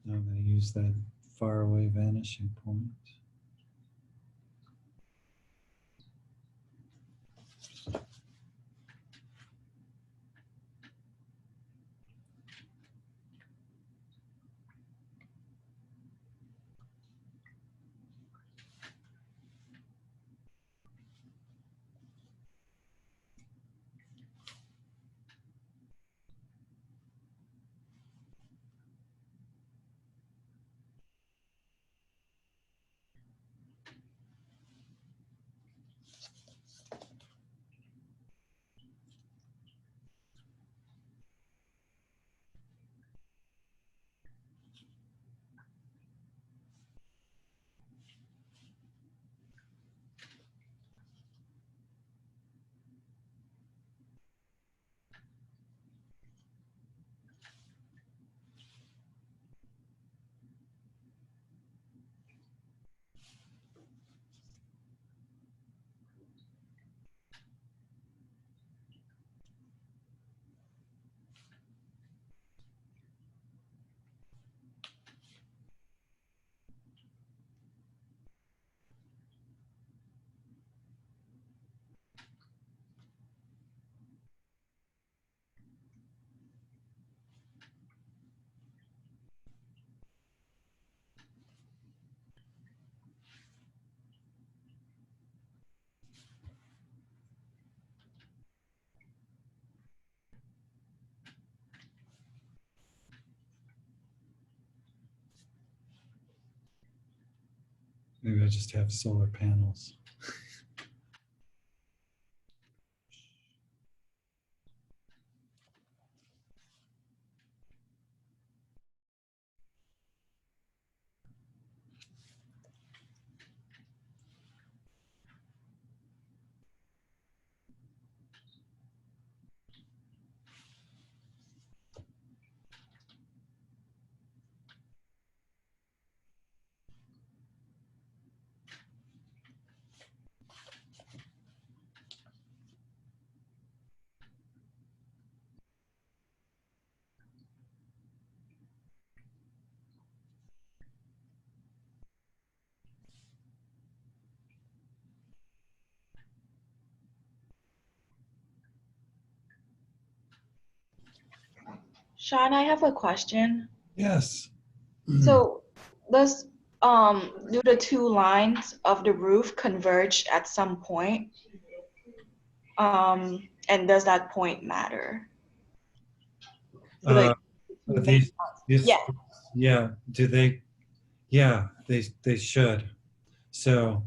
Now I'm going to use that faraway vanishing point. Maybe I just have solar panels. Sean, I have a question. Yes. So does do the two lines of the roof converge at some point? And does that point matter? So, like, These, yeah. yeah, do they? Yeah, they should. So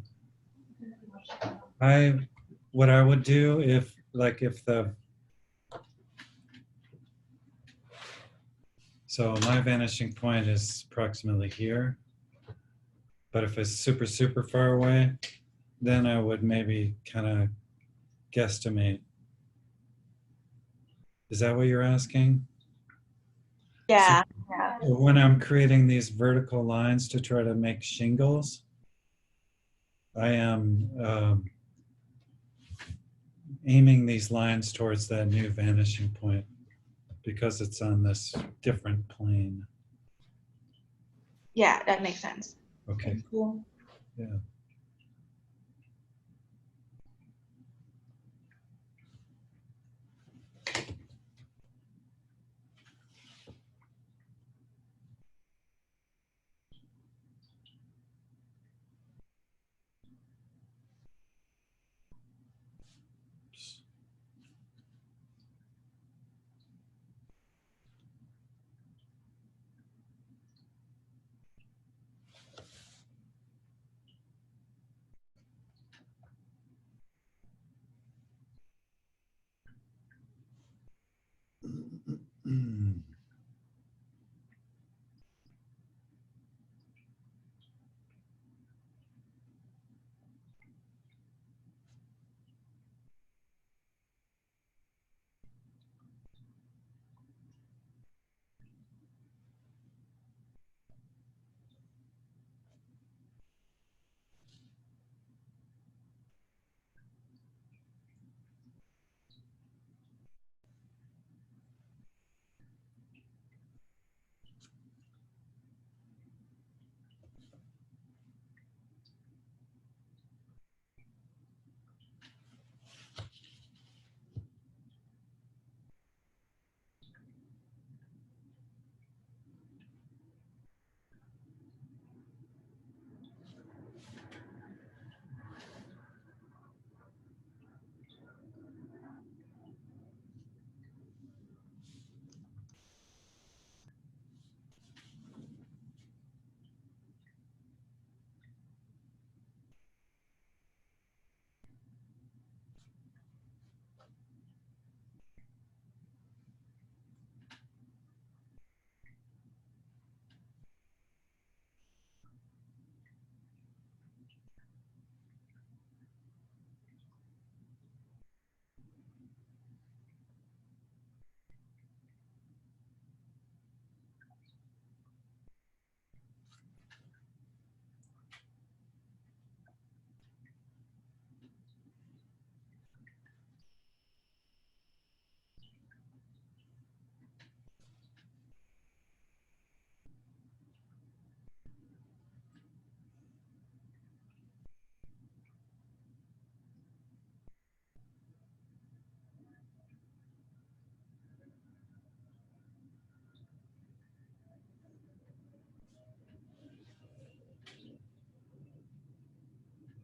what I would do if so my vanishing point is approximately here, but if it's super, super far away, then I would maybe kind of guesstimate. Is that what you're asking? Yeah. So when I'm creating these vertical lines to try to make shingles, I am aiming these lines towards that new vanishing point because it's on this different plane. Yeah, that makes sense. Okay. Cool. Yeah.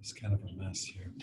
It's kind of a mess here.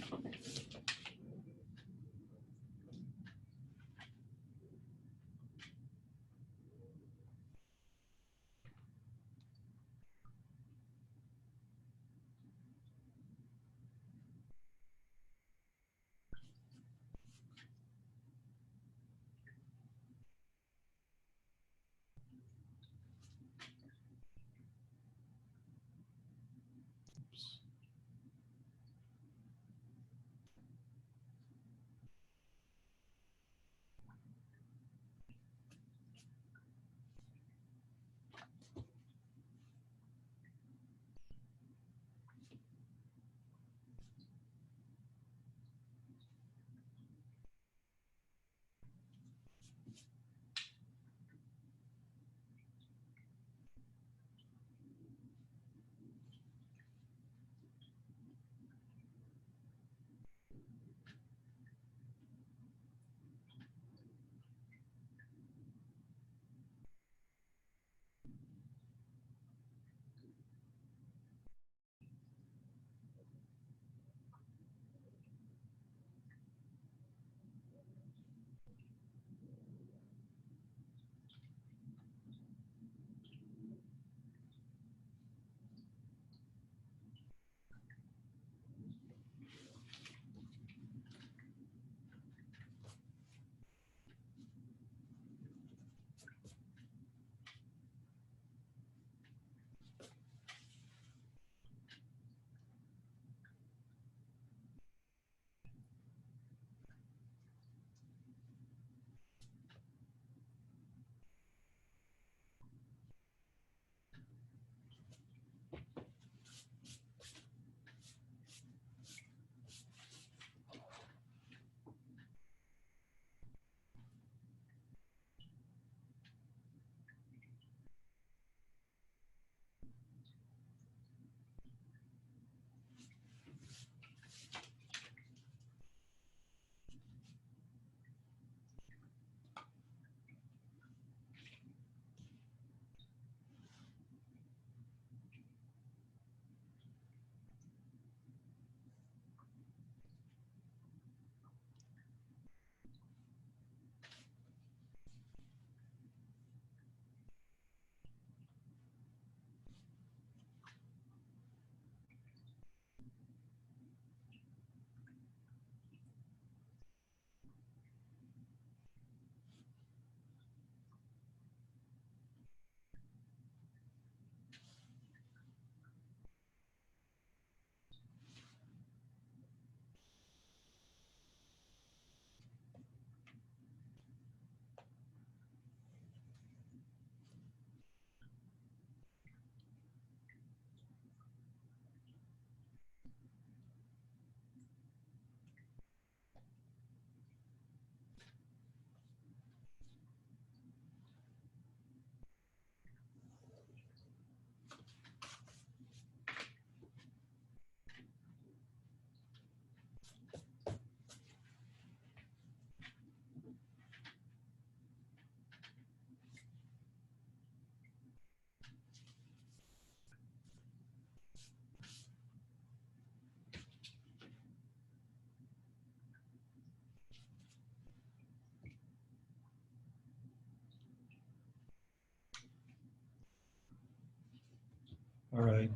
All right.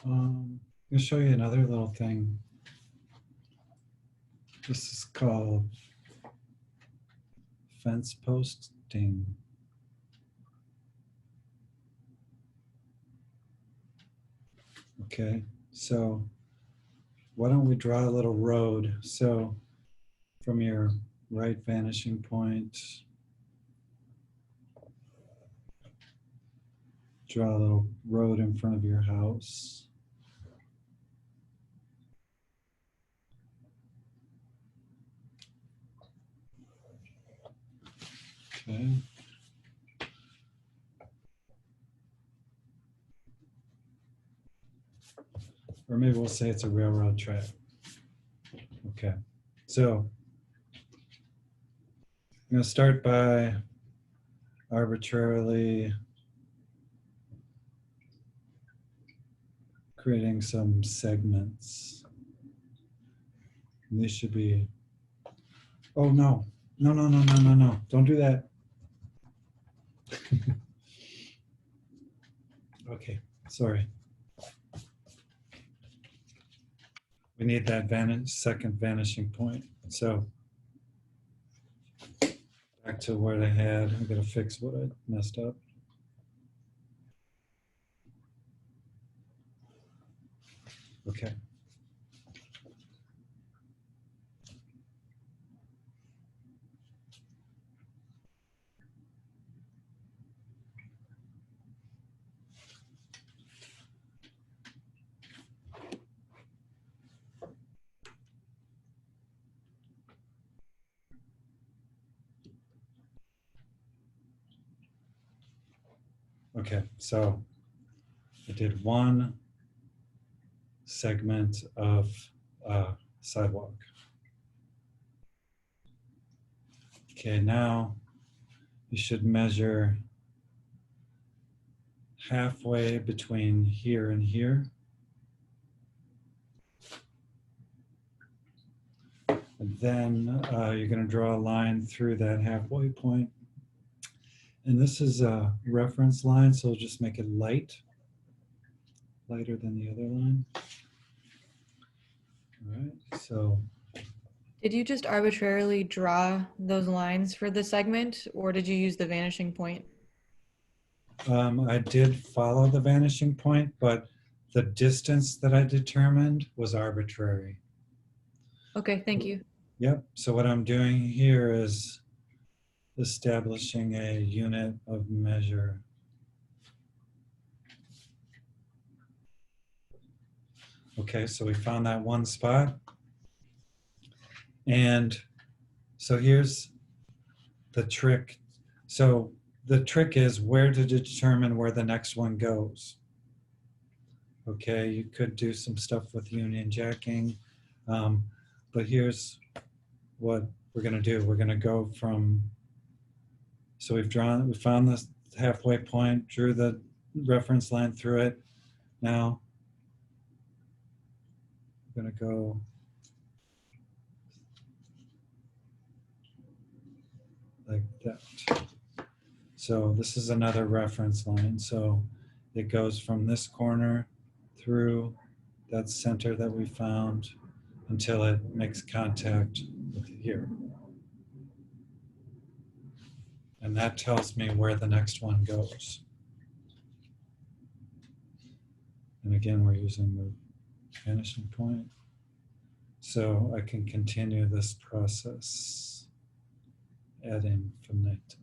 I'm going to show you another little thing. This is called fence posting. Okay, so why don't we draw a little road? So from your right vanishing point, draw a little road in front of your house. Okay. Or maybe we'll say it's a railroad track. Okay, so I'm going to start by arbitrarily creating some segments. And these should be, oh no, no, don't do that. Okay, sorry. We need that second vanishing point. So back to what I had. I'm going to fix what I messed up. Okay. Okay, so I did one segment of sidewalk. Okay, now you should measure halfway between here and here. And then you're going to draw a line through that halfway point. And this is a reference line, so we'll just make it light, lighter than the other line. All right, so. Did you just arbitrarily draw those lines for the segment, or did you use the vanishing point? I did follow the vanishing point, but the distance that I determined was arbitrary. Okay, thank you. Yep, so what I'm doing here is establishing a unit of measure. Okay, so we found that one spot. And so here's the trick. So the trick is where to determine where the next one goes. Okay, you could do some stuff with union jacking, but here's what we're going to do. We're going to go from, so we found this halfway point, drew the reference line through it. Now we're going to go like that. So this is another reference line. So it goes from this corner through that center that we found until it makes contact with here. And that tells me where the next one goes. And again, we're using the vanishing point. So I can continue this process ad infinitum.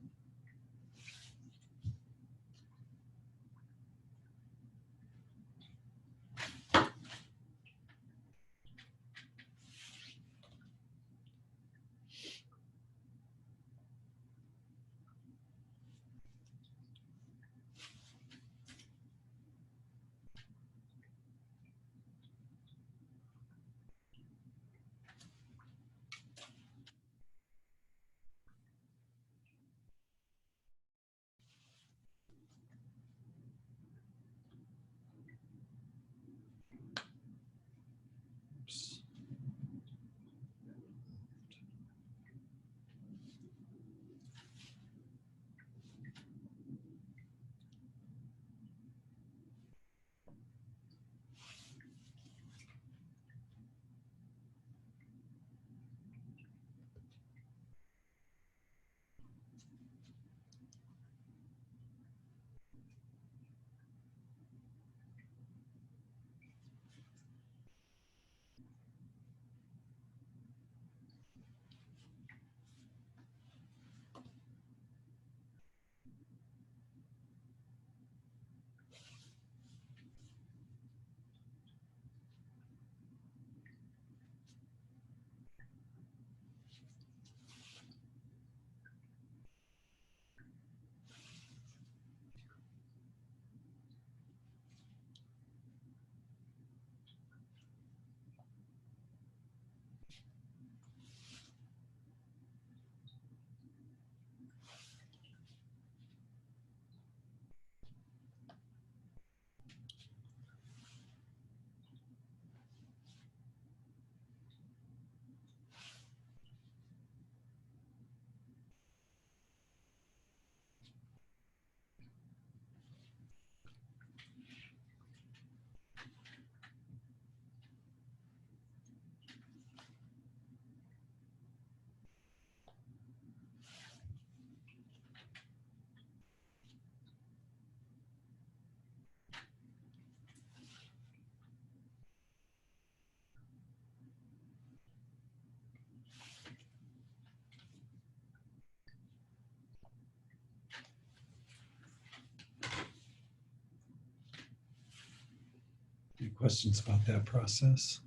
questions about that process.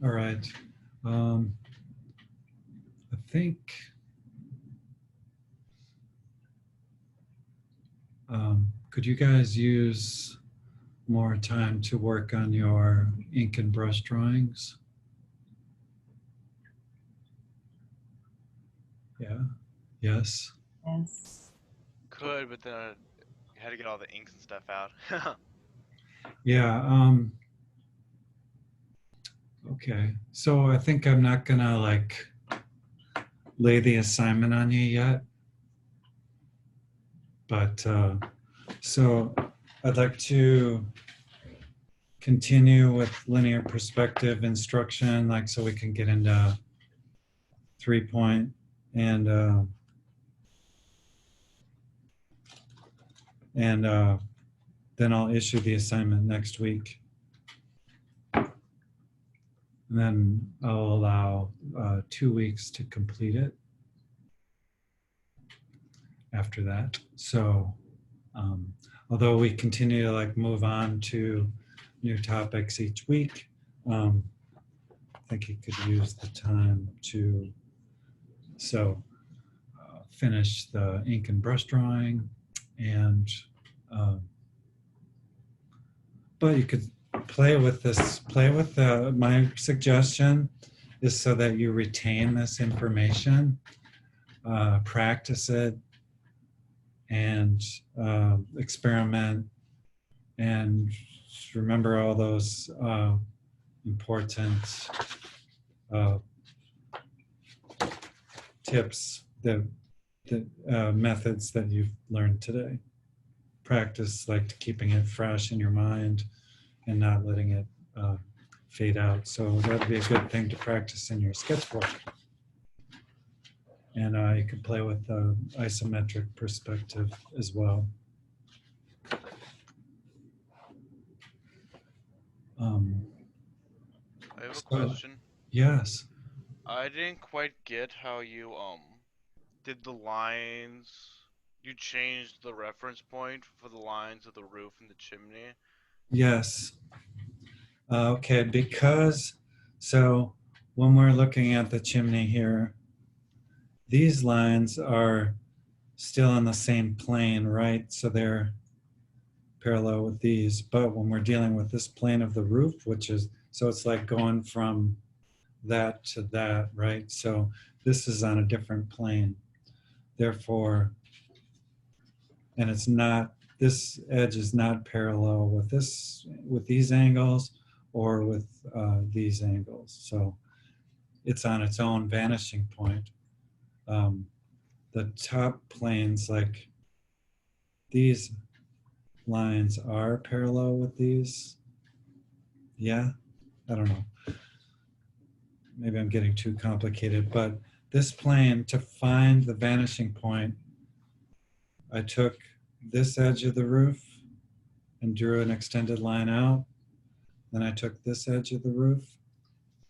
All right. I think could you guys use more time to work on your ink and brush drawings? Yeah. Yes. Yes. Could, but then I had to get all the inks and stuff out. Yeah. Okay. So I think I'm not gonna like lay the assignment on you yet, but so I'd like to continue with linear perspective instruction, like so we can get into 3-point and then I'll issue the assignment next week. And then I'll allow 2 weeks to complete it after that. So although we continue to like move on to new topics each week, I think you could use the time to finish the ink and brush drawing, and but you could play with this. My suggestion is so that you retain this information, practice it, and experiment, and remember all those important tips, the methods that you've learned today. Practice like keeping it fresh in your mind and not letting it fade out. So that'd be a good thing to practice in your sketchbook. And you can play with the isometric perspective as well. I have a question. Yes. I didn't quite get how you did the lines. You changed the reference point for the lines of the roof and the chimney. Yes. Okay, because so when we're looking at the chimney here, these lines are still on the same plane, right? So they're parallel with these. But when we're dealing with this plane of the roof, which is, so it's like going from that to that, right? So this is on a different plane. Therefore, and it's not, this edge is not parallel with this, with these angles or with these angles. So it's on its own vanishing point. The top planes, like these lines are parallel with these. Yeah, I don't know. Maybe I'm getting too complicated, but this plane, to find the vanishing point, I took this edge of the roof and drew an extended line out. Then I took this edge of the roof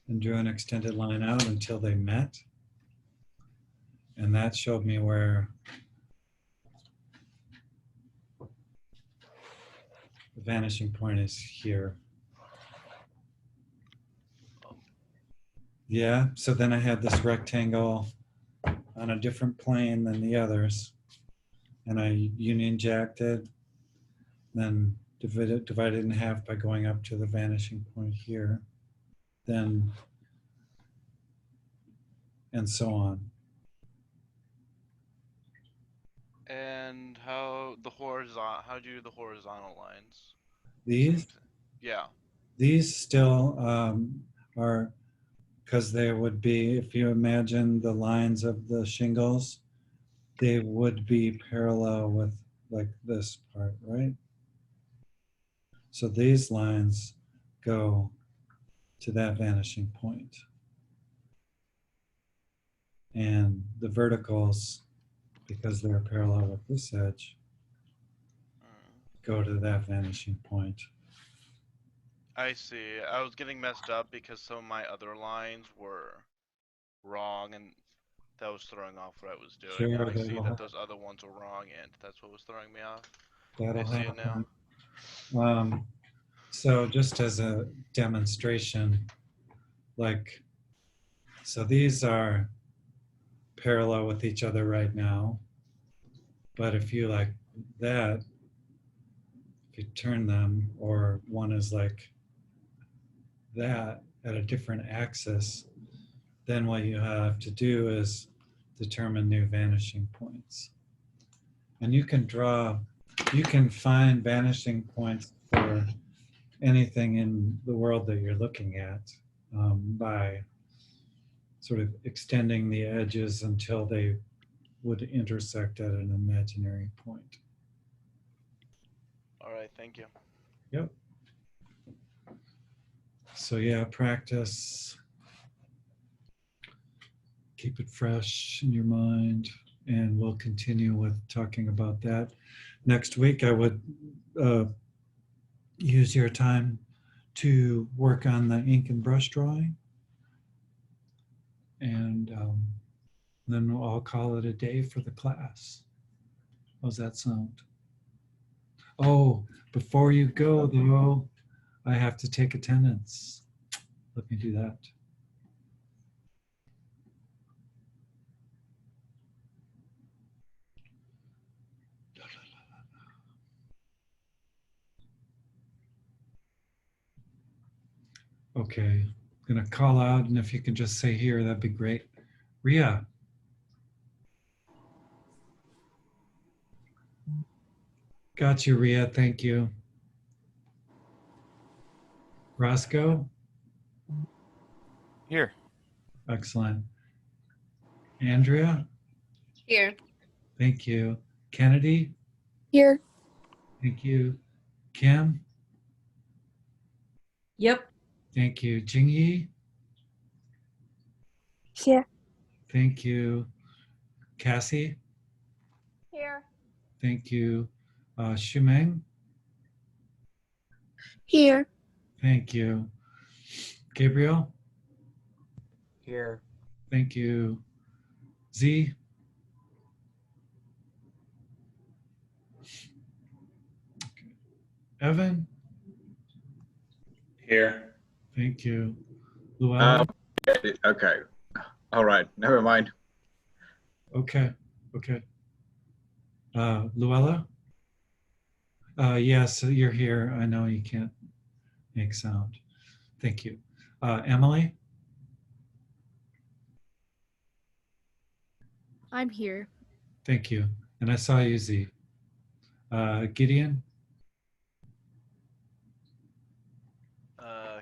and drew an extended line out until they met. And that showed me where the vanishing point is here. Yeah, so then I had this rectangle on a different plane than the others. And I union jacked it, then divided in half by going up to the vanishing point here. Then, and so on. And how the horizontal? How do you do the horizontal lines? These? Yeah. These still are, because they would be, if you imagine the lines of the shingles, they would be parallel with like this part, right? So these lines go to that vanishing point. And the verticals, because they're parallel with this edge, go to that vanishing point. I see. I was getting messed up because some of my other lines were wrong, and that was throwing off what I was doing. Sure, And I they see will that those other ones were wrong, and that's what was throwing me off. that'll I see it now. happen. So just as a demonstration, like, so these are parallel with each other right now. But if you like that, if you turn them, or one is like that at a different axis, then what you have to do is determine new vanishing points. And you can find vanishing points for anything in the world that you're looking at by sort of extending the edges until they would intersect at an imaginary point. All right, thank you. Yep. So yeah, practice. Keep it fresh in your mind, and we'll continue with talking about that. Next week, I would use your time to work on the ink and brush drawing. And then I'll call it a day for the class. How's that sound? Oh, before you go though, I have to take attendance. Let me do that. Okay, I'm gonna call out, and if you can just say here, that'd be great. Ria. Got you, Ria, thank you. Roscoe? Here. Excellent. Andrea? Here. Thank you. Kennedy? Here. Thank you. Kim? Yep. Thank you. Jingyi? Here. Thank you. Cassie? Here. Thank you. Shumeng? Here. Thank you. Gabriel? Here. Thank you. Z? Okay. Evan? Here. Thank you. Luella? Okay. All right. Never mind. Okay. Okay. Luella? Yes, you're here. I know you can't make sound. Thank you. Emily? I'm here. Thank you. And I saw you, Z. Gideon?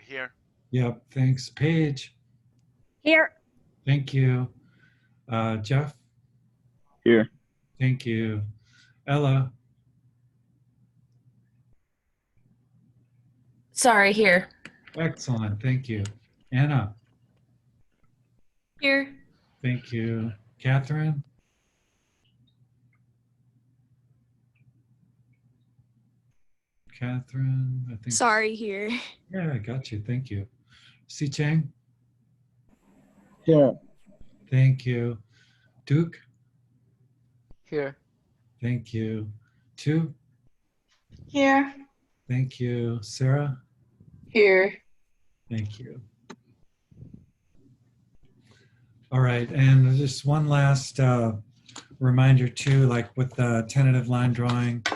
Here. Yep, thanks. Paige? Here. Thank you. Jeff? Here. Thank you. Ella? Sorry, here. Excellent, thank you. Anna? Here. Thank you. Catherine? Catherine, I think. Sorry, here. Yeah, I got you. Thank you. Si Chang? Here. Thank you. Duke? Here. Thank you. Tu? Here. Thank you. Sarah? Here. Thank you. All right, and just one last reminder too, like with the tentative line drawing,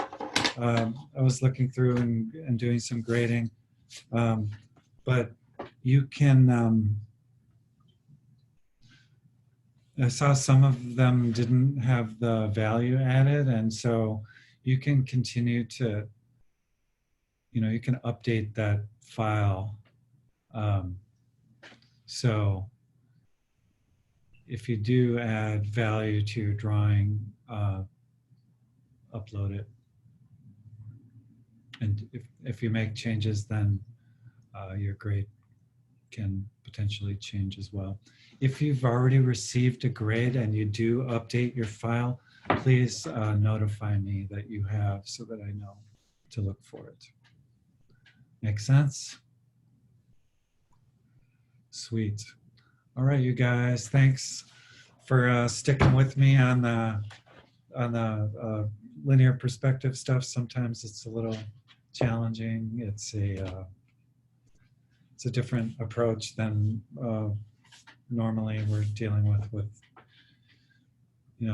I was looking through and doing some grading, but you can I saw some of them didn't have the value added, and so you can continue to, you can update that file. So if you do add value to your drawing, upload it. And if you make changes, then your grade can potentially change as well. If you've already received a grade and you do update your file, please notify me that you have so that I know to look for it. Make sense? Sweet. All right, you guys, thanks for sticking with me on the linear perspective stuff. Sometimes it's a little challenging. It's a different approach than normally we're dealing with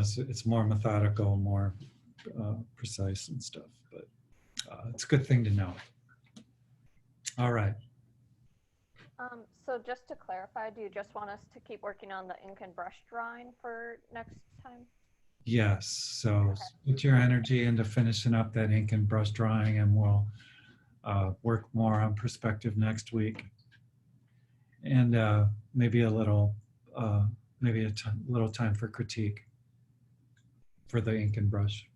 so it's more methodical, more precise and stuff, but it's a good thing to know. All right. So just to clarify, do you just want us to keep working on the ink and brush drawing for next time? Yes, so put your energy into finishing up that ink and brush drawing, and we'll work more on perspective next week. And maybe a little, little time for critique for the ink and brush.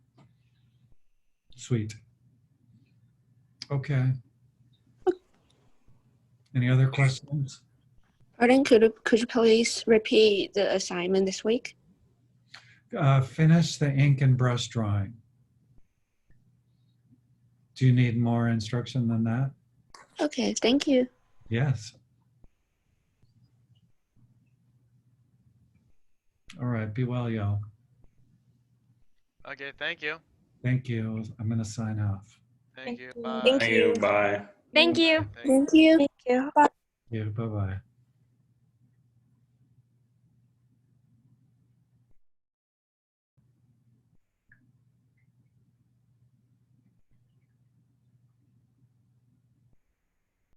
Sweet. Okay. Any other questions? Pardon, could you please repeat the assignment this week? Finish the ink and brush drawing. Do you need more instruction than that? Okay, thank you. Yes. All right, be well, y'all. Okay, thank you. Thank you. I'm going to sign off. Thank you. Bye. Thank you. Bye. Thank you. Thank Thank you. Thank you. Yeah, bye-bye.